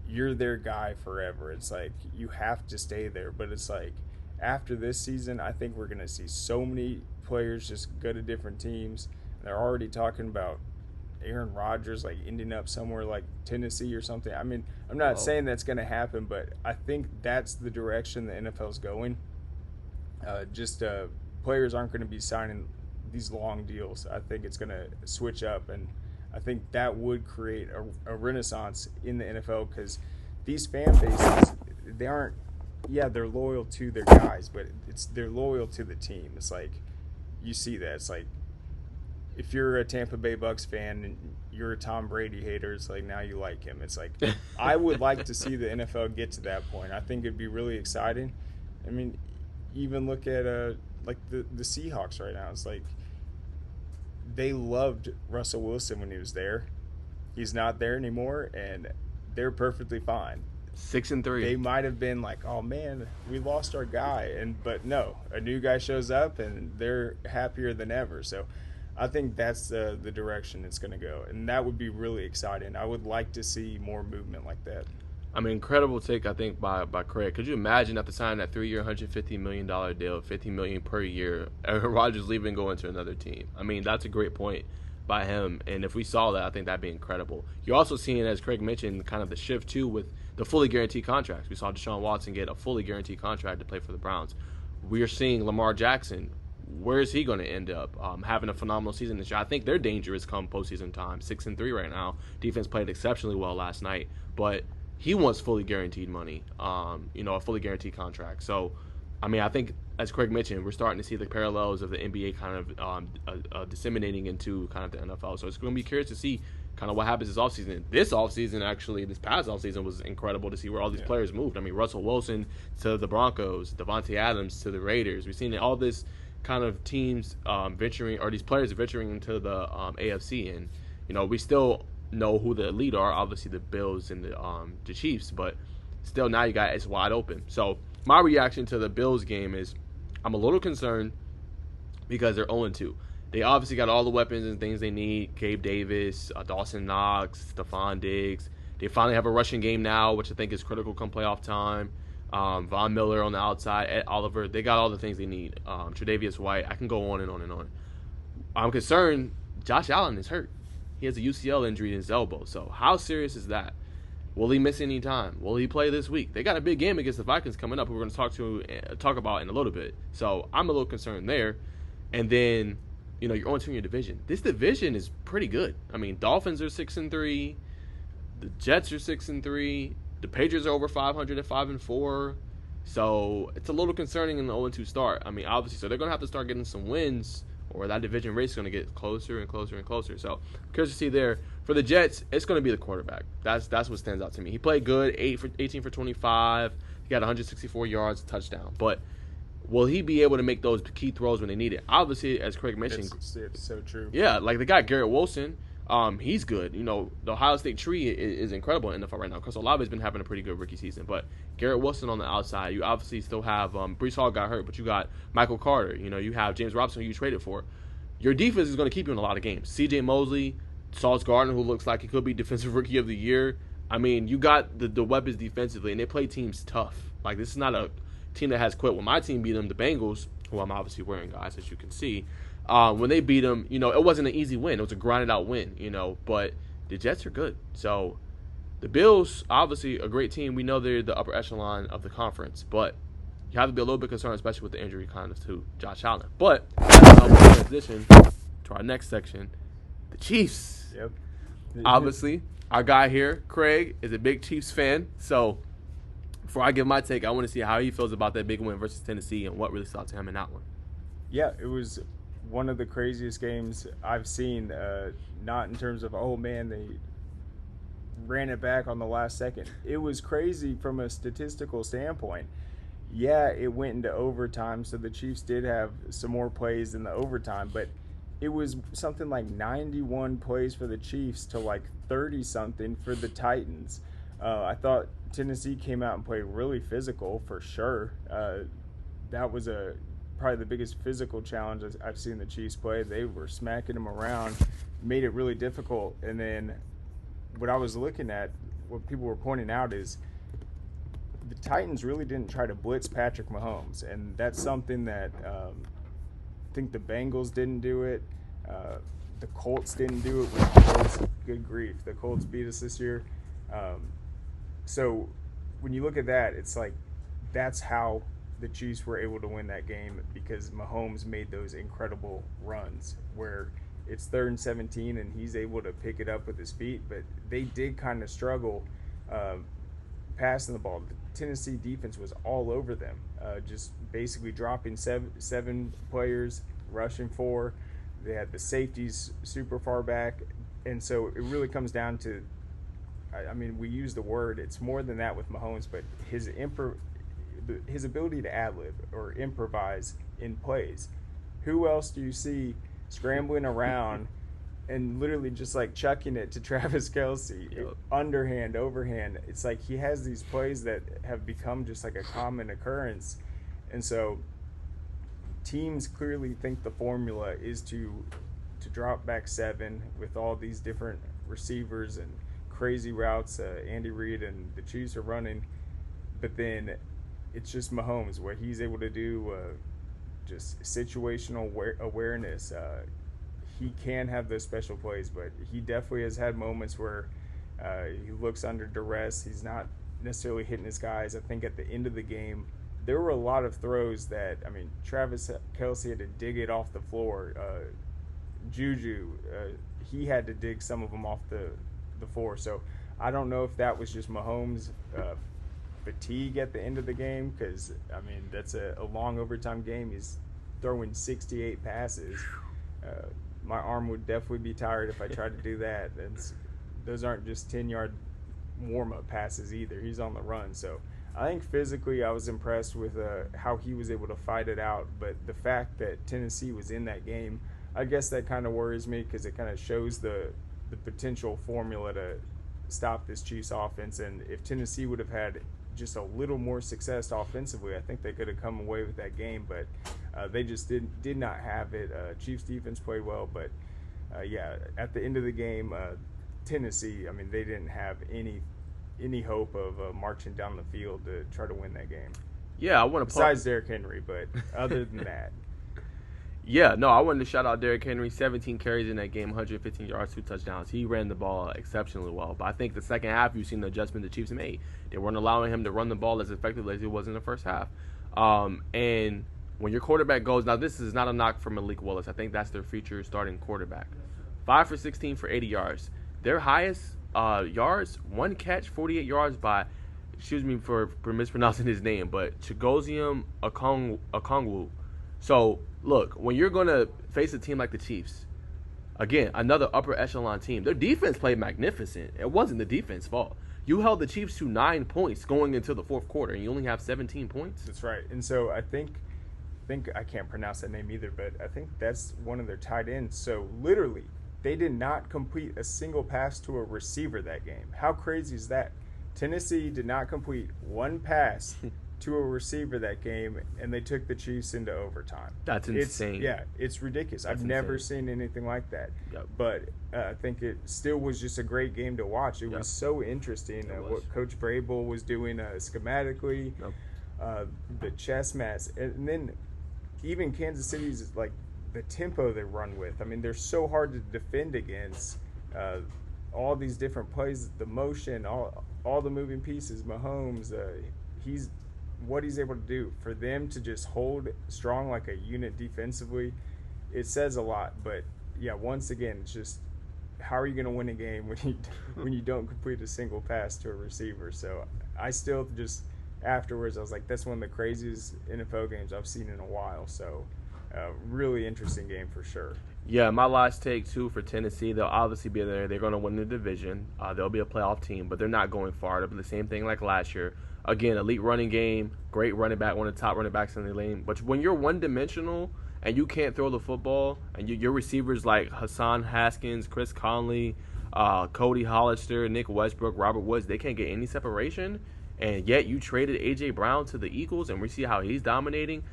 you're their guy forever. It's like you have to stay there, but it's like after this season, I think we're going to see so many players just go to different teams. They're already talking about Aaron Rodgers like ending up somewhere like Tennessee or something. I mean, I'm not saying that's going to happen, but I think that's the direction the NFL's going. Players aren't going to be signing these long deals. I think it's going to switch up, and I think that would create a renaissance in the NFL because these fan bases, they aren't yeah, they're loyal to their guys, but they're loyal to the team. It's like you see that. It's like if you're a Tampa Bay Bucks fan and you're a Tom Brady hater, it's like now you like him. It's like I would like to see the NFL get to that point. I think it'd be really exciting. I mean, even look at like the Seahawks right now. It's like they loved Russell Wilson when he was there. He's not there anymore, and they're perfectly fine. 6-3. They might have been like, "Oh man, we lost our guy," but no, a new guy shows up, and they're happier than ever. So, I think that's the direction it's going to go, and that would be really exciting. I would like to see more movement like that. I mean, incredible take, I think, by Craig. Could you imagine after signing that 3-year, $150 million deal, $50 million per year, Aaron Rodgers leaving and going to another team? I mean, that's a great point by him. And if we saw that, I think that'd be incredible. You're also seeing, as Craig mentioned, kind of the shift, too, with the fully guaranteed contracts. We saw Deshaun Watson get a fully guaranteed contract to play for the Browns. We are seeing Lamar Jackson. Where is he going to end up? Having a phenomenal season this year. I think they're dangerous come postseason time. 6-3 right now. Defense played exceptionally well last night, but he wants fully guaranteed money, a fully guaranteed contract. So, I mean, I think, as Craig mentioned, we're starting to see the parallels of the NBA kind of disseminating into kind of the NFL. So it's going to be curious to see kind of what happens this offseason. This past offseason was incredible to see where all these players moved. I mean, Russell Wilson to the Broncos, Devontae Adams to the Raiders. We've seen all this kind of teams venturing, or these players venturing into the AFC. And, we still know who the elite are, obviously the Bills and the Chiefs, but still now you got it's wide open. So my reaction to the Bills game is I'm a little concerned because they're 0-2. They obviously got all the weapons and things they need. Gabe Davis, Dawson Knox, Stephon Diggs. They finally have a rushing game now, which I think is critical come playoff time. Von Miller on the outside, Ed Oliver. They got all the things they need. Tre'Davious White. I can go on and on and on. I'm concerned Josh Allen is hurt. He has a UCL injury in his elbow. So how serious is that? Will he miss any time? Will he play this week? They got a big game against the Vikings coming up. We're going to talk about in a little bit. So I'm a little concerned there. And then, you're on to your division. This division is pretty good. I mean, Dolphins are 6-3. The Jets are 6-3. The Patriots are over 500 at 5-4. So it's a little concerning in the 0-2 start. I mean, obviously, so they're going to have to start getting some wins, or that division race is going to get closer and closer and closer. So, curious to see there. For the Jets, it's going to be the quarterback. That's what stands out to me. He played good, 18 for 25. He got 164 yards, touchdown. But will he be able to make those key throws when they need it? Obviously, as Craig mentioned. It's so true. Yeah, like they got Garrett Wilson. He's good. The Ohio State tree is incredible in the NFL right now because Olave's been having a pretty good rookie season. But Garrett Wilson on the outside, you obviously still have Breece Hall got hurt, but you got Michael Carter. You have James Robinson who you traded for. Your defense is going to keep you in a lot of games. C.J. Mosley, Sauce Gardner, who looks like he could be Defensive Rookie of the Year. I mean, you got the weapons defensively, and they play teams tough. Like, this is not a team that has quit. When my team beat them, the Bengals, who I'm obviously wearing, guys, as you can see, when they beat them, it wasn't an easy win. It was a grinded-out win, but the Jets are good. So the Bills, obviously a great team. We know they're the upper echelon of the conference, but you have to be a little bit concerned, especially with the injury kind of to Josh Allen. But that's how we transition to our next section, the Chiefs. Yep. Obviously, our guy here, Craig, is a big Chiefs fan. So before I give my take, I want to see how he feels about that big win versus Tennessee and what really stood out to him in that one. Yeah, it was one of the craziest games I've seen. Not in terms of, oh man, they ran it back on the last second. It was crazy from a statistical standpoint. Yeah, it went into overtime, so the Chiefs did have some more plays in the overtime, but it was something like 91 plays for the Chiefs to like 30-something for the Titans. I thought Tennessee came out and played really physical for sure. That was probably the biggest physical challenge I've seen the Chiefs play. They were smacking them around, made it really difficult. And then what I was looking at, what people were pointing out is the Titans really didn't try to blitz Patrick Mahomes, and that's something that I think the Bengals didn't do it. The Colts didn't do it. Good grief, the Colts beat us this year. So when you look at that, it's like that's how the Chiefs were able to win that game, because Mahomes made those incredible runs where it's 3rd and 17 and he's able to pick it up with his feet. But they did kind of struggle passing the ball. The Tennessee defense was all over them, just basically dropping seven players, rushing four. They had the safeties super far back, and so it really comes down to. I mean, we use the word. It's more than that with Mahomes, but his ability to ad lib or improvise in plays. Who else do you see scrambling around and literally just like chucking it to Travis Kelce, Yep. underhand, overhand? It's like he has these plays that have become just like a common occurrence, and so teams clearly think the formula is to drop back seven with all these different receivers and crazy routes Andy Reid and the Chiefs are running, but then it's just Mahomes where he's able to do just situational awareness. He can have those special plays, but he definitely has had moments where he looks under duress. He's not necessarily hitting his guys. I think at the end of the game, there were a lot of throws that, I mean, Travis Kelce had to dig it off the floor. Juju, he had to dig some of them off the floor. So I don't know if that was just Mahomes' fatigue at the end of the game, because, I mean, that's a long overtime game. He's throwing 68 passes. My arm would definitely be tired if I tried to do that. Those aren't just 10-yard warm-up passes either. He's on the run. So I think physically I was impressed with how he was able to fight it out. But the fact that Tennessee was in that game, I guess that kind of worries me, because it kind of shows the potential formula to stop this Chiefs offense. And if Tennessee would have had just a little more success offensively, I think they could have come away with that game. But they just did not have it. Chiefs defense played well, but yeah, at the end of the game, Tennessee, I mean, they didn't have any hope of marching down the field to try to win that game. Yeah, I want to besides Derrick Henry, but other than that. Yeah, no, I wanted to shout out Derrick Henry. 17 carries in that game, 115 yards, 2 touchdowns. He ran the ball exceptionally well. But I think the second half, you've seen the adjustment the Chiefs made. They weren't allowing him to run the ball as effectively as he was in the first half. And when your quarterback goes, now this is not a knock for Malik Willis. I think that's their future starting quarterback. 5 for 16 for 80 yards. Their highest yards, one catch, 48 yards by, excuse me for mispronouncing his name, but Chigozium Okongwu. So, look, when you're going to face a team like the Chiefs, again, another upper echelon team, their defense played magnificent. It wasn't the defense's fault. You held the Chiefs to 9 points going into the fourth quarter, and you only have 17 points. That's right. And so I think I can't pronounce that name either, but I think that's one of their tight ends. So literally, they did not complete a single pass to a receiver that game. How crazy is that? Tennessee did not complete one pass to a receiver that game, and they took the Chiefs into overtime. That's insane. It's ridiculous. I've never seen anything like that. Yep. But I think it still was just a great game to watch. It was so interesting what Coach Vrabel was doing schematically, the chess match, and then even Kansas City's like the tempo they run with. I mean, they're so hard to defend against. All these different plays, the motion, all the moving pieces. Mahomes, what he's able to do for them to just hold strong like a unit defensively, it says a lot. But yeah, once again, it's just how are you going to win a game when you don't complete a single pass to a receiver? So I still just afterwards I was like, that's one of the craziest NFL games I've seen in a while. So really interesting game for sure. Yeah, my last take, too, for Tennessee, they'll obviously be there. They're going to win the division. They'll be a playoff team, but they're not going far. They'll be the same thing like last year. Again, elite running game, great running back, one of the top running backs in the lane. But when you're one-dimensional and you can't throw the football, and your receivers like Hassan Haskins, Chris Conley, Cody Hollister, Nick Westbrook, Robert Woods, they can't get any separation, and yet you traded A.J. Brown to the Eagles, and we see how he's dominating.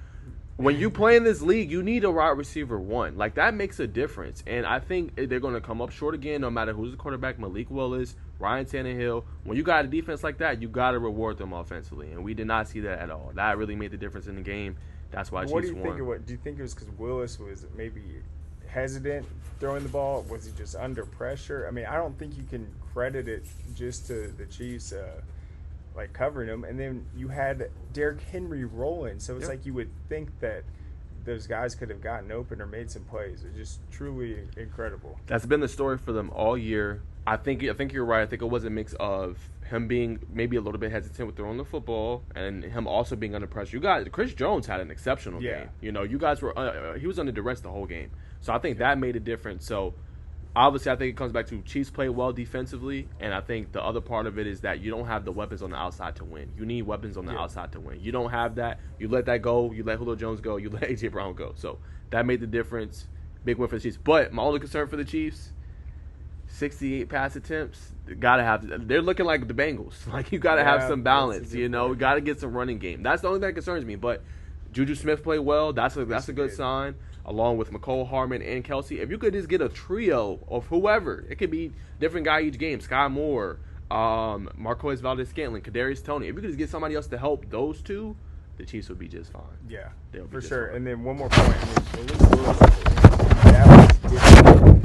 When you play in this league, you need a wide receiver one. Like, that makes a difference. And I think they're going to come up short again, no matter who's the quarterback, Malik Willis, Ryan Tannehill. When you got a defense like that, you got to reward them offensively. And we did not see that at all. That really made the difference in the game. That's why Chiefs won. Do you think it was because Willis was maybe hesitant throwing the ball? Was he just under pressure? I mean, I don't think you can credit it just to the Chiefs like covering him, and then you had Derrick Henry rolling, so it's like you would think that those guys could have gotten open or made some plays. It's just truly incredible. That's been the story for them all year. I think you're right. I think it was a mix of him being maybe a little bit hesitant with throwing the football, and him also being under pressure. You guys, Chris Jones had an exceptional Yeah. game. You guys were he was under duress the whole game, so I think Yeah. that made a difference. So obviously, I think it comes back to Chiefs play well defensively, and I think the other part of it is that you don't have the weapons on the outside to win. You need weapons on the Yeah. outside to win. You don't have that. You let that go. You let Julio Jones go. You let AJ Brown go. So that made the difference. Big win for the Chiefs. But my only concern for the Chiefs, 68 pass attempts. Gotta have. They're looking like the Bengals. Like, you gotta have some balance. Gotta get some running game. That's the only thing that concerns me. But Juju Smith played well. That's a good sign. Along with McCole, Harmon, and Kelsey. If you could just get a trio of whoever, it could be different guy each game. Sky Moore, Marquez Valdez-Scantling, Kadarius Toney. If you could just get somebody else to help those two, the Chiefs would be just fine. Yeah, They'll be for just sure. fine. And then one more point. I mean, that was different.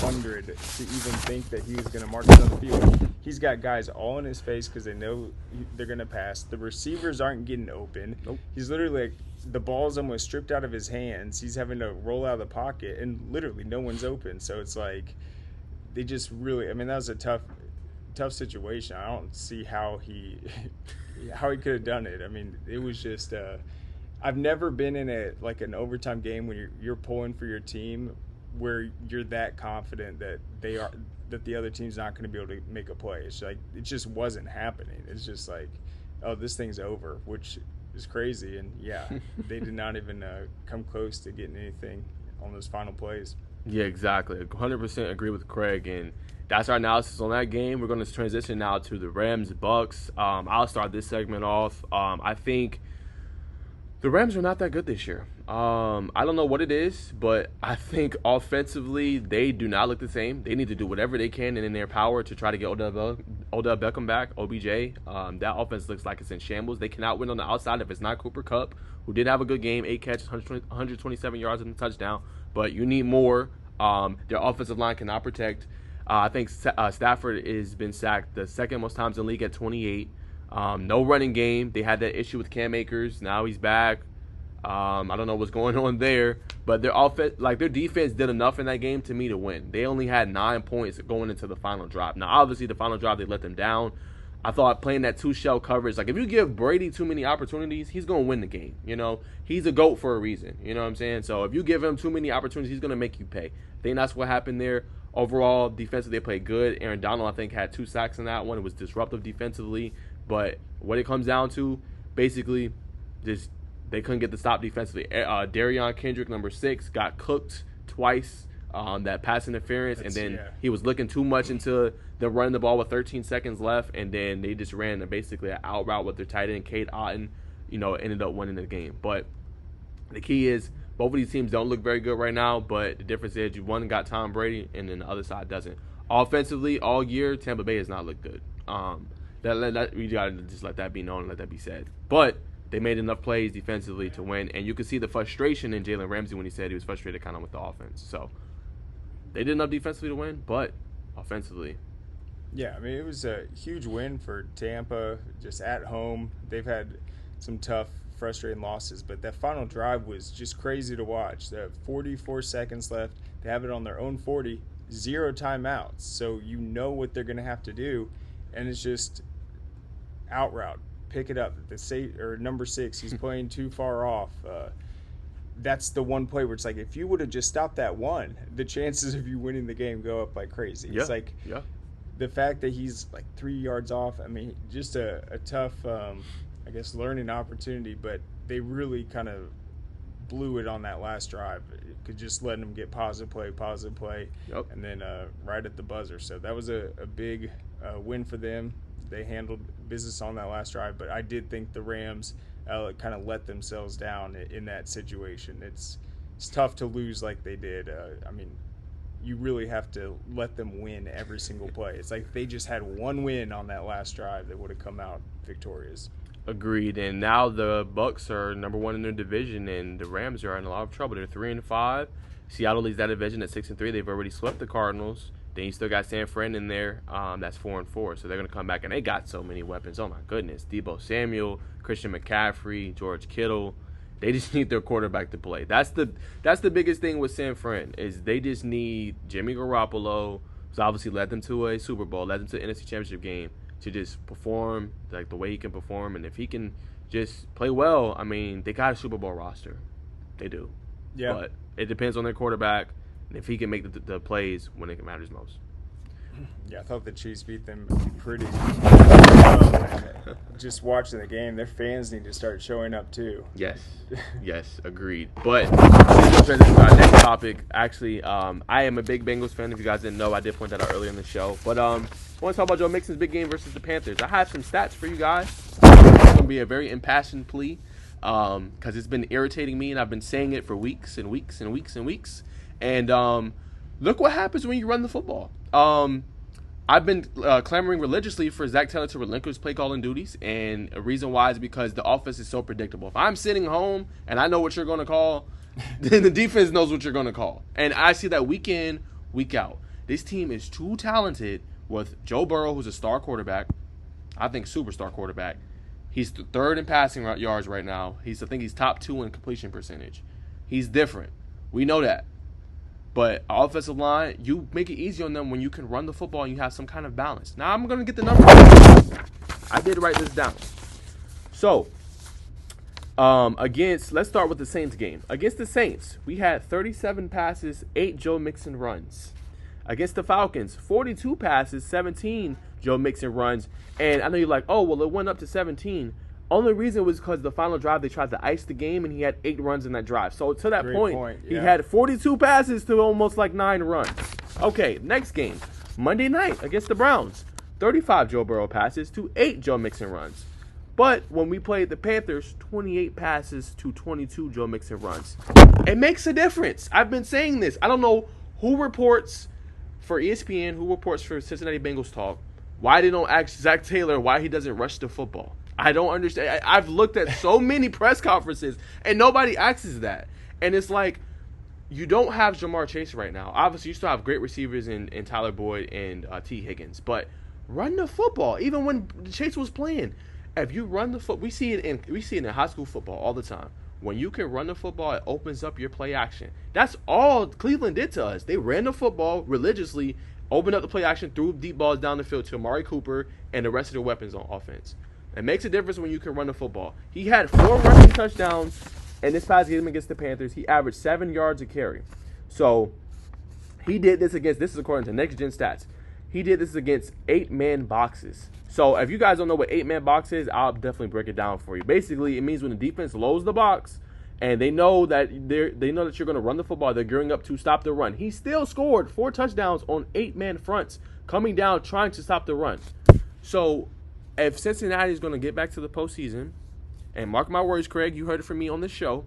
100 to even think that he was going to march on the field. He's got guys all in his face because they know they're going to pass. The receivers aren't getting open. Nope. He's literally like, the ball's almost stripped out of his hands. He's having to roll out of the pocket, and literally no one's open. So it's like they just really. I mean, that was a tough situation. I don't see how he could have done it. I mean, it was just. I've never been in an overtime game when you're pulling for your team, where you're that confident that the other team's not going to be able to make a play. It's like it just wasn't happening. It's just like, oh, this thing's over, which is crazy. And yeah, they did not even come close to getting anything on those final plays. Yeah, exactly. 100% agree with Craig, and that's our analysis on that game. We're going to transition now to the Rams Bucks. I'll start this segment off. I think the Rams are not that good this year. I don't know what it is, but I think offensively they do not look the same. They need to do whatever they can and in their power to try to get Odell Beckham back, OBJ. That offense looks like it's in shambles. They cannot win on the outside if it's not Cooper Kupp, who did have a good game, 8 catches, 127 yards and a touchdown. But you need more. Their offensive line cannot protect. I think Stafford has been sacked the second most times in the league at 28. No running game. They had that issue with Cam Akers. Now he's back. I don't know what's going on there, but their defense did enough in that game to me to win. They only had 9 points going into the final drive. Now, obviously, the final drive they let them down. I thought playing that 2-shell coverage, like if you give Brady too many opportunities, he's going to win the game. He's a GOAT for a reason. You know what I'm saying? So if you give him too many opportunities, he's going to make you pay. I think that's what happened there. Overall, defensively, they played good. Aaron Donald, I think, had 2 sacks in that one. It was disruptive defensively. But what it comes down to, basically, just they couldn't get the stop defensively. Darion Kendrick, number 6, got cooked twice. That pass interference, and then he was looking too much into the running the ball with 13 seconds left, and then they just ran basically an out route with their tight end, Cade Otton, ended up winning the game. But the key is both of these teams don't look very good right now, but the difference is one got Tom Brady, and then the other side doesn't. Offensively, all year, Tampa Bay has not looked good. We got to just let that be known and let that be said. But they made enough plays defensively to win, and you could see the frustration in Jalen Ramsey when he said he was frustrated kind of with the offense. So they did enough defensively to win, but offensively. Yeah, I mean, it was a huge win for Tampa, just at home. They've had some tough, frustrating losses, but that final drive was just crazy to watch. They have 44 seconds left. They have it on their own 40, 0 timeouts. So you know what they're going to have to do, and it's just out route. Pick it up. Number 6, he's playing too far off. That's the one play where it's like, if you would have just stopped that one, the chances of you winning the game go up like crazy. Yeah. It's like the fact that he's like 3 yards off. I mean, just a tough, learning opportunity, but they really kind of blew it on that last drive. It could just let them get positive play, and then right at the buzzer. So that was a big win for them. They handled business on that last drive, but I did think the Rams kind of let themselves down in that situation. It's tough to lose like they did. I mean, you really have to let them win every single play. It's like if they just had one win on that last drive, they would have come out victorious. Agreed. And now the Bucks are number 1 in their division, and the Rams are in a lot of trouble. They're 3-5. Seattle leads that division at 6-3. They've already swept the Cardinals. Then you still got San Fran in there. That's 4-4. So they're going to come back, and they got so many weapons. Oh my goodness! Deebo Samuel, Christian McCaffrey, George Kittle. They just need their quarterback to play. That's the biggest thing with San Fran is they just need Jimmy Garoppolo So obviously led them to a Super Bowl, led them to the NFC Championship game to just perform like the way he can perform. And if he can just play well, I mean, they got a Super Bowl roster. They do. Yeah. But it depends on their quarterback and if he can make the plays when it matters most. Yeah, I thought the Chiefs beat them pretty well. Just watching the game, their fans need to start showing up too. Yes, yes, agreed. But let's transition to our next topic. Actually, I am a big Bengals fan. If you guys didn't know, I did point that out earlier in the show. But I want to talk about Joe Mixon's big game versus the Panthers. I have some stats for you guys. It's going to be a very impassioned plea because it's been irritating me, and I've been saying it for weeks and weeks and weeks and weeks. And look what happens when you run the football. I've been clamoring religiously for Zach Taylor to relinquish play calling duties, and a reason why is because the offense is so predictable. If I'm sitting home and I know what you're going to call, then the defense knows what you're going to call. And I see that week in, week out. This team is too talented with Joe Burrow, who's a star quarterback. I think superstar quarterback. He's third in passing yards right now. I think he's top 2 in completion percentage. He's different. We know that. But offensive line, you make it easy on them when you can run the football and you have some kind of balance. Now, I'm going to get the numbers. I did write this down. So, let's start with the Saints game. Against the Saints, we had 37 passes, 8 Joe Mixon runs. Against the Falcons, 42 passes, 17 Joe Mixon runs. And I know you're like, oh, well, it went up to 17. Only reason was because the final drive, they tried to ice the game, and he had 8 runs in that drive. So to that point, he had 42 passes to almost like 9 runs. Okay, next game, Monday night against the Browns. 35 Joe Burrow passes to 8 Joe Mixon runs. But when we played the Panthers, 28 passes to 22 Joe Mixon runs. It makes a difference. I've been saying this. I don't know who reports for ESPN, who reports for Cincinnati Bengals Talk, why they don't ask Zach Taylor why he doesn't rush the football. I don't understand. I've looked at so many press conferences, and nobody asks that. And it's like, you don't have Jamar Chase right now. Obviously, you still have great receivers in Tyler Boyd and T. Higgins. But run the football. Even when Chase was playing, if you run the football, we see it in high school football all the time. When you can run the football, it opens up your play action. That's all Cleveland did to us. They ran the football religiously, opened up the play action, threw deep balls down the field to Amari Cooper and the rest of the weapons on offense. It makes a difference when you can run the football. He had 4 rushing touchdowns in this past game against the Panthers. He averaged 7 yards a carry. So he did this is according to Next Gen Stats. He did this against 8-man boxes. So if you guys don't know what 8-man box is, I'll definitely break it down for you. Basically, it means when the defense loads the box and they know that you're going to run the football, they're gearing up to stop the run. He still scored 4 touchdowns on 8-man fronts, coming down trying to stop the run. So if Cincinnati is going to get back to the postseason, and mark my words, Craig, you heard it from me on the show,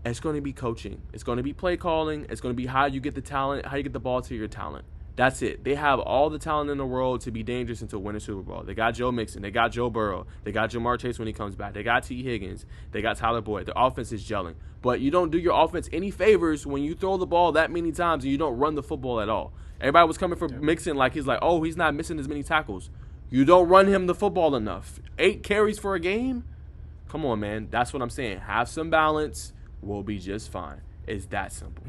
it's going to be coaching. It's going to be play calling. It's going to be how you get the talent, how you get the ball to your talent. That's it. They have all the talent in the world to be dangerous and to win a Super Bowl. They got Joe Mixon. They got Joe Burrow. They got Jamar Chase when he comes back. They got T. Higgins. They got Tyler Boyd. The offense is gelling. But you don't do your offense any favors when you throw the ball that many times and you don't run the football at all. Everybody was coming for Mixon like he's not missing as many tackles. You don't run him the football enough. 8 carries for a game? Come on, man. That's what I'm saying. Have some balance. We'll be just fine. It's that simple.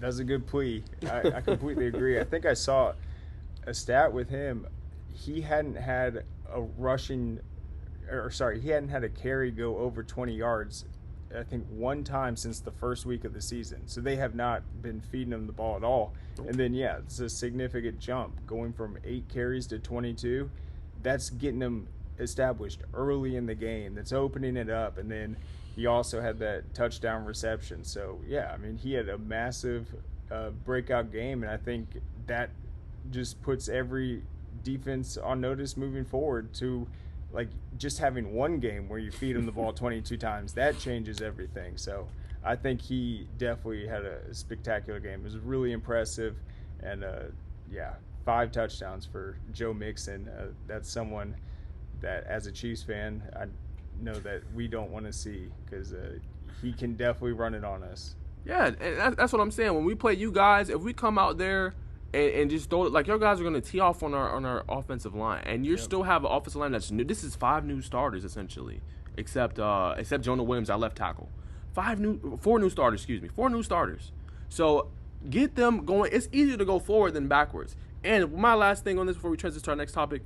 That's a good plea. I completely agree. I think I saw a stat with him. He hadn't had he hadn't had a carry go over 20 yards, I think, one time since the first week of the season. So they have not been feeding him the ball at all. And then, it's a significant jump going from 8 carries to 22. That's getting him established early in the game. That's opening it up. And then he also had that touchdown reception. So, he had a massive breakout game. And I think that just puts every defense on notice moving forward to, just having one game where you feed him the ball 22 times. That changes everything. So I think he definitely had a spectacular game. It was really impressive. And, 5 touchdowns for Joe Mixon. That's someone that, as a Chiefs fan, I know that we don't want to see because he can definitely run it on us. Yeah, and that's what I'm saying. When we play you guys, if we come out there and just throw it, like your guys are going to tee off on our offensive line, and you still have an offensive line that's new. This is 5 new starters essentially, except Jonah Williams, our left tackle. 4 new starters. So Get them going. It's easier to go forward than backwards. And my last thing on this before we transition to our next topic,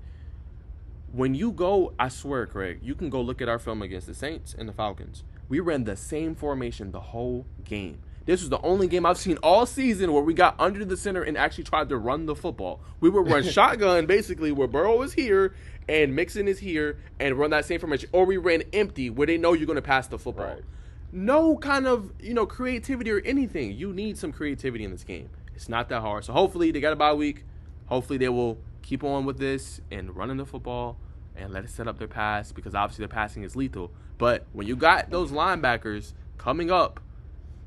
when you go, I swear, Craig, you can go look at our film against the Saints and the Falcons. We ran the same formation the whole game. This was the only game I've seen all season where we got under the center and actually tried to run the football. We would run shotgun basically where Burrow is here and Mixon is here and run that same formation. Or we ran empty where they know you're going to pass the football. Right. No kind of, creativity or anything. You need some creativity in this game. It's not that hard. So hopefully they got a bye week. Hopefully they will keep on with this and running the football and let it set up their pass because obviously their passing is lethal. But when you got those linebackers coming up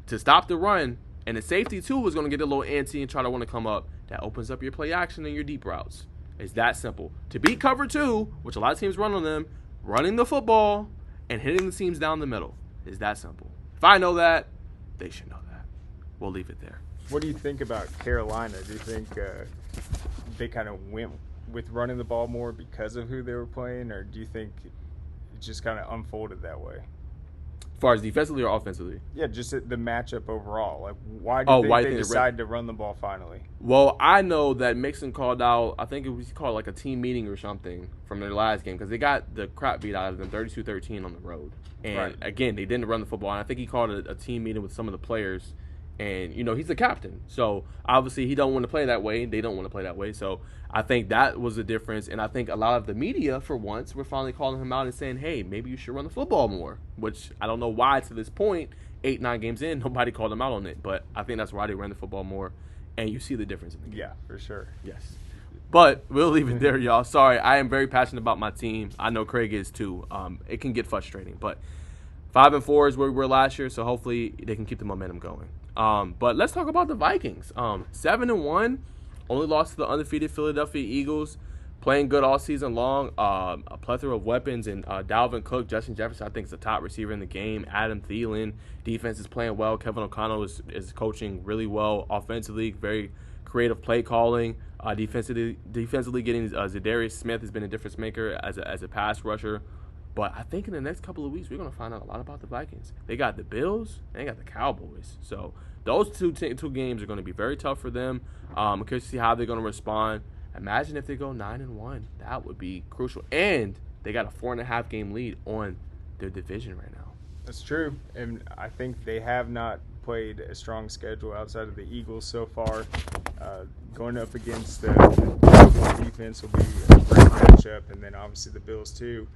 to stop the run, and the safety too is going to get a little antsy and try to want to come up, that opens up your play action and your deep routes. It's that simple. To beat cover two, which a lot of teams run on them, running the football and hitting the seams down the middle is that simple. If I know that, they should know that. We'll leave it there. What do you think about Carolina? Do you think they kind of went with running the ball more because of who they were playing, or do you think it just kind of unfolded that way? As far as defensively or offensively? Yeah, just the matchup overall. Like, why do you think they decided to run the ball finally? Well, I know that Mixon called out, I think it was called like a team meeting or something from their last game because they got the crap beat out of them 32-13 on the road. And again, they didn't run the football. And I think he called a team meeting with some of the players. And, he's the captain. So, obviously, he don't want to play that way. They don't want to play that way. So, I think that was the difference. And I think a lot of the media, for once, were finally calling him out and saying, hey, maybe you should run the football more. Which I don't know why to this point, 8-9 games in, nobody called him out on it. But I think that's why they ran the football more. And you see the difference in the game. Yeah, for sure. Yes. But we'll leave it there, y'all. Sorry, I am very passionate about my team. I know Craig is too. It can get frustrating. But 5-4 is where we were last year, so hopefully they can keep the momentum going. But let's talk about the Vikings. 7-1, only lost to the undefeated Philadelphia Eagles, playing good all season long. A plethora of weapons, and Dalvin Cook, Justin Jefferson, I think is the top receiver in the game. Adam Thielen, defense is playing well. Kevin O'Connell is coaching really well offensively, very creative play calling. Defensively getting Zadarius Smith has been a difference maker as a pass rusher. But I think in the next couple of weeks, we're going to find out a lot about the Vikings. They got the Bills, and they got the Cowboys. So those two games are going to be very tough for them. I'm curious to see how they're going to respond. Imagine if they go 9-1. That would be crucial. And they got a 4.5 game lead on their division right now. That's true. And I think they have not played a strong schedule outside of the Eagles so far. Going up against the Cowboys defense will be a great matchup, and then obviously the Bills too.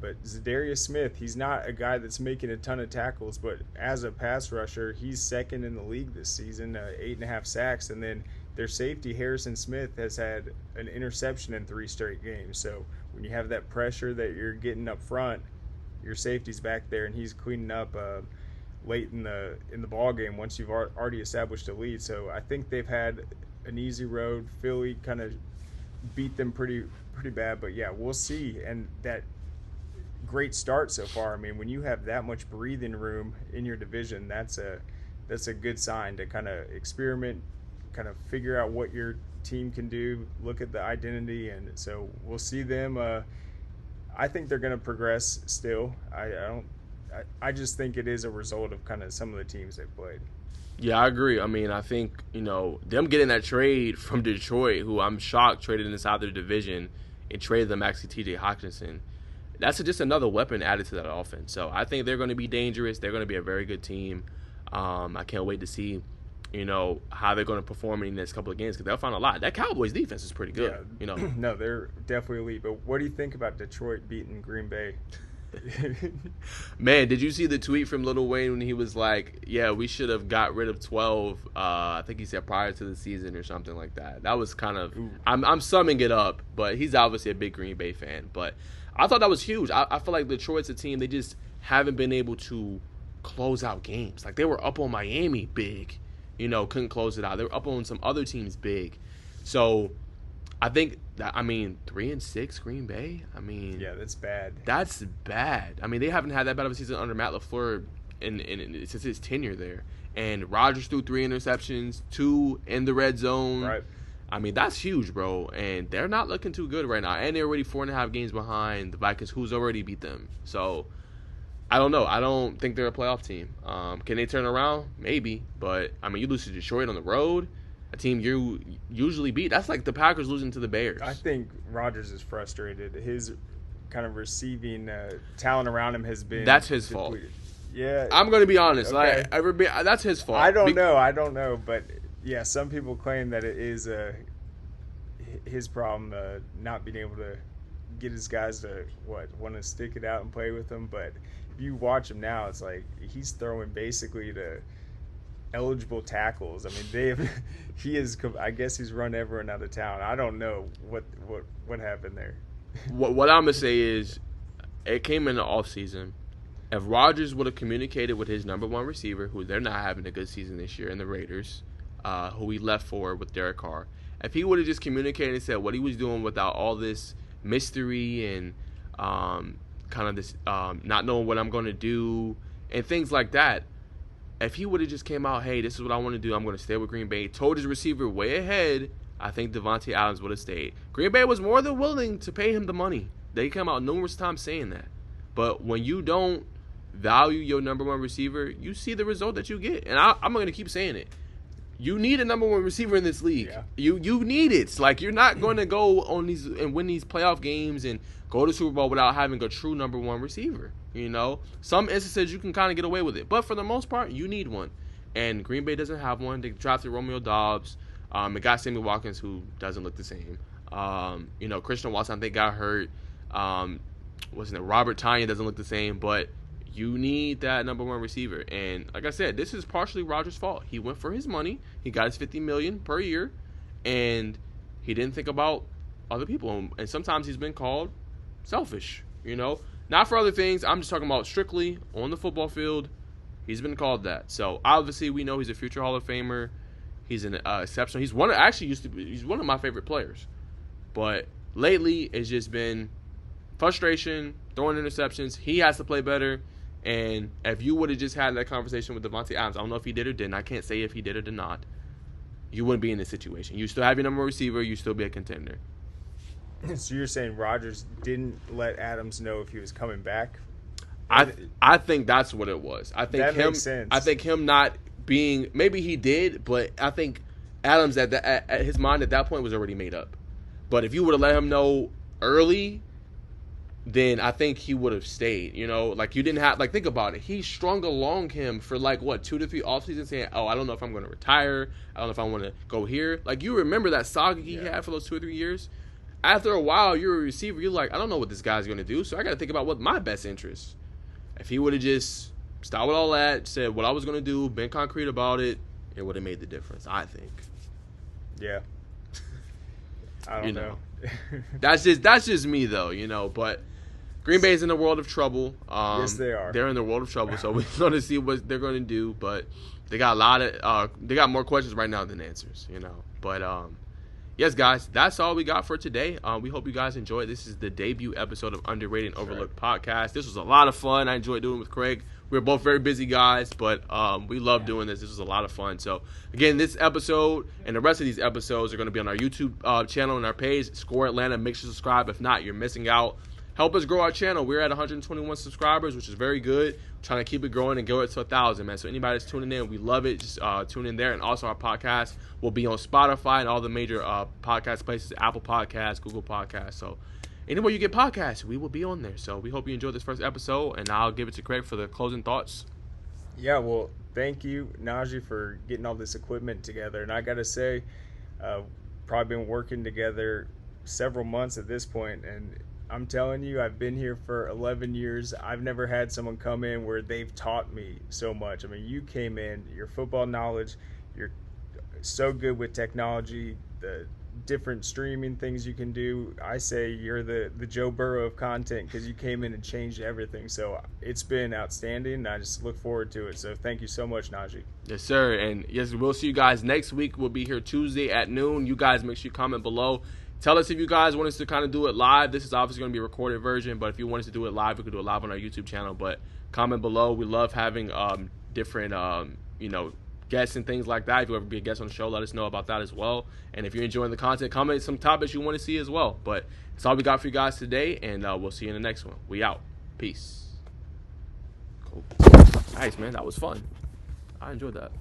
But Zadarius Smith, he's not a guy that's making a ton of tackles, but as a pass rusher, he's second in the league this season, 8.5 sacks. And then their safety, Harrison Smith, has had an interception in 3 straight games. So when you have that pressure that you're getting up front, your safety's back there, and he's cleaning up late in the ball game once you've already established a lead. So I think they've had an easy road. Philly kind of beat them pretty bad, but yeah, we'll see. And that great start so far. I mean, when you have that much breathing room in your division, that's a good sign to kind of experiment, kind of figure out what your team can do, look at the identity, and so we'll see them. I think they're going to progress still. I just think it is a result of kind of some of the teams they've played. Yeah, I agree. I mean, I think, them getting that trade from Detroit, who I'm shocked traded inside their division and traded them actually T.J. Hawkinson. That's just another weapon added to that offense. So I think they're going to be dangerous. They're going to be a very good team. I can't wait to see, how they're going to perform in the next couple of games because they'll find a lot. That Cowboys defense is pretty good. Yeah. No, they're definitely elite. But what do you think about Detroit beating Green Bay? Man, did you see the tweet from Lil Wayne when he was like, yeah, we should have got rid of 12, I think he said prior to the season or something like that. That was kind of – I'm summing it up, but he's obviously a big Green Bay fan. But I thought that was huge. I feel like Detroit's a team, they just haven't been able to close out games. Like they were up on Miami big, couldn't close it out. They were up on some other teams big. So – I think that 3-6 Green Bay. Yeah, that's bad. That's bad. They haven't had that bad of a season under Matt LaFleur since his tenure there. And Rodgers threw 3 interceptions, 2 in the red zone. Right. That's huge, bro. And they're not looking too good right now. And they're already 4.5 games behind the Vikings, who's already beat them. So I don't know. I don't think they're a playoff team. Can they turn around? Maybe. But, I mean, you lose to Detroit on the road, a team you usually beat. That's like the Packers losing to the Bears. I think Rodgers is frustrated. His kind of receiving talent around him has been That's his depleted. fault. Yeah. I'm going to be honest. Okay. That's his fault. I don't know. But, yeah, some people claim that it is his problem not being able to get his guys to, want to stick it out and play with him. But if you watch him now, it's like he's throwing basically to eligible tackles. I mean, I guess he's run everyone out of town. I don't know what happened there. What I'm going to say is it came in the offseason. If Rodgers would have communicated with his number one receiver, who they're not having a good season this year, in the Raiders, who he left for with Derek Carr, if he would have just communicated and said what he was doing without all this mystery and kind of this not knowing what I'm going to do and things like that, if he would have just came out, hey, this is what I want to do, I'm going to stay with Green Bay, told his receiver way ahead, I think Devontae Adams would have stayed. Green Bay was more than willing to pay him the money. They come out numerous times saying that. But when you don't value your number one receiver, you see the result that you get. And I'm going to keep saying it. You need a number one receiver in this league. Yeah. You need it. Like, you're not going to go on these and win these playoff games and go to Super Bowl without having a true number one receiver. You know, some instances you can kind of get away with it, but for the most part, you need one. And Green Bay doesn't have one. They drafted Romeo Doubs. It got Sammy Watkins, who doesn't look the same. Christian Watson, I think, got hurt. Robert Tonyan doesn't look the same, but you need that number one receiver. And like I said, this is partially Rodgers' fault. He went for his money. He got his $50 million per year, and he didn't think about other people. And sometimes he's been called selfish, Not for other things. I'm just talking about strictly on the football field. He's been called that. So obviously we know he's a future Hall of Famer. He's an exceptional. He's one of my favorite players. But lately it's just been frustration, throwing interceptions. He has to play better. And if you would have just had that conversation with Devontae Adams, I don't know if he did or didn't. I can't say if he did or did not. You wouldn't be in this situation. You still have your number one receiver. You still be a contender. So you're saying Rodgers didn't let Adams know if he was coming back? I think that's what it was. I think that makes sense. I think him not being, maybe he did, but I think Adams at his mind at that point was already made up. But if you would have let him know early, then I think he would have stayed. Like, you didn't have, like, think about it. He strung along him for 2 to 3 offseasons saying, oh, I don't know if I'm going to retire. I don't know if I want to go here. Like, you remember that saga he had for those 2 or 3 years? After a while, you're a receiver. You're like, I don't know what this guy's going to do, so I got to think about what my best interest. If he would have just stopped with all that, said what I was going to do, been concrete about it, it would have made the difference, I think. Yeah. I don't know. That's just me, though, but Green Bay's in the world of trouble. Yes, they are. They're in the world of trouble, so we're going to see what they're going to do, but they got they got more questions right now than answers, But, yes, guys, that's all we got for today. We hope you guys enjoyed. This is the debut episode of Underrated and Overlooked Podcast. This was a lot of fun. I enjoyed doing it with Craig. We were both very busy guys, but we love doing this. This was a lot of fun. So, again, this episode and the rest of these episodes are going to be on our YouTube channel and our page, Score Atlanta. Make sure to subscribe. If not, you're missing out. Help us grow our channel. We're at 121 subscribers, which is very good. We're trying to keep it growing and go it to 1,000, man. So anybody that's tuning in, we love it. Just tune in there. And also our podcast will be on Spotify and all the major podcast places, Apple Podcasts, Google Podcasts. So anywhere you get podcasts, we will be on there. So we hope you enjoyed this first episode, and I'll give it to Craig for the closing thoughts. Yeah, well, thank you, Najeh, for getting all this equipment together. And I got to say, probably been working together several months at this point, and I'm telling you, I've been here for 11 years. I've never had someone come in where they've taught me so much. I mean, you came in, your football knowledge, you're so good with technology, the different streaming things you can do. I say you're the Joe Burrow of content because you came in and changed everything. So it's been outstanding, and I just look forward to it. So thank you so much, Najeh. Yes, sir. And yes, we'll see you guys next week. We'll be here Tuesday at noon. You guys make sure you comment below. Tell us if you guys want us to kind of do it live. This is obviously going to be a recorded version, but if you want us to do it live, we could do it live on our YouTube channel. But comment below. We love having different, guests and things like that. If you ever be a guest on the show, let us know about that as well. And if you're enjoying the content, comment some topics you want to see as well. But that's all we got for you guys today, and we'll see you in the next one. We out. Peace. Cool. Nice, man. That was fun. I enjoyed that.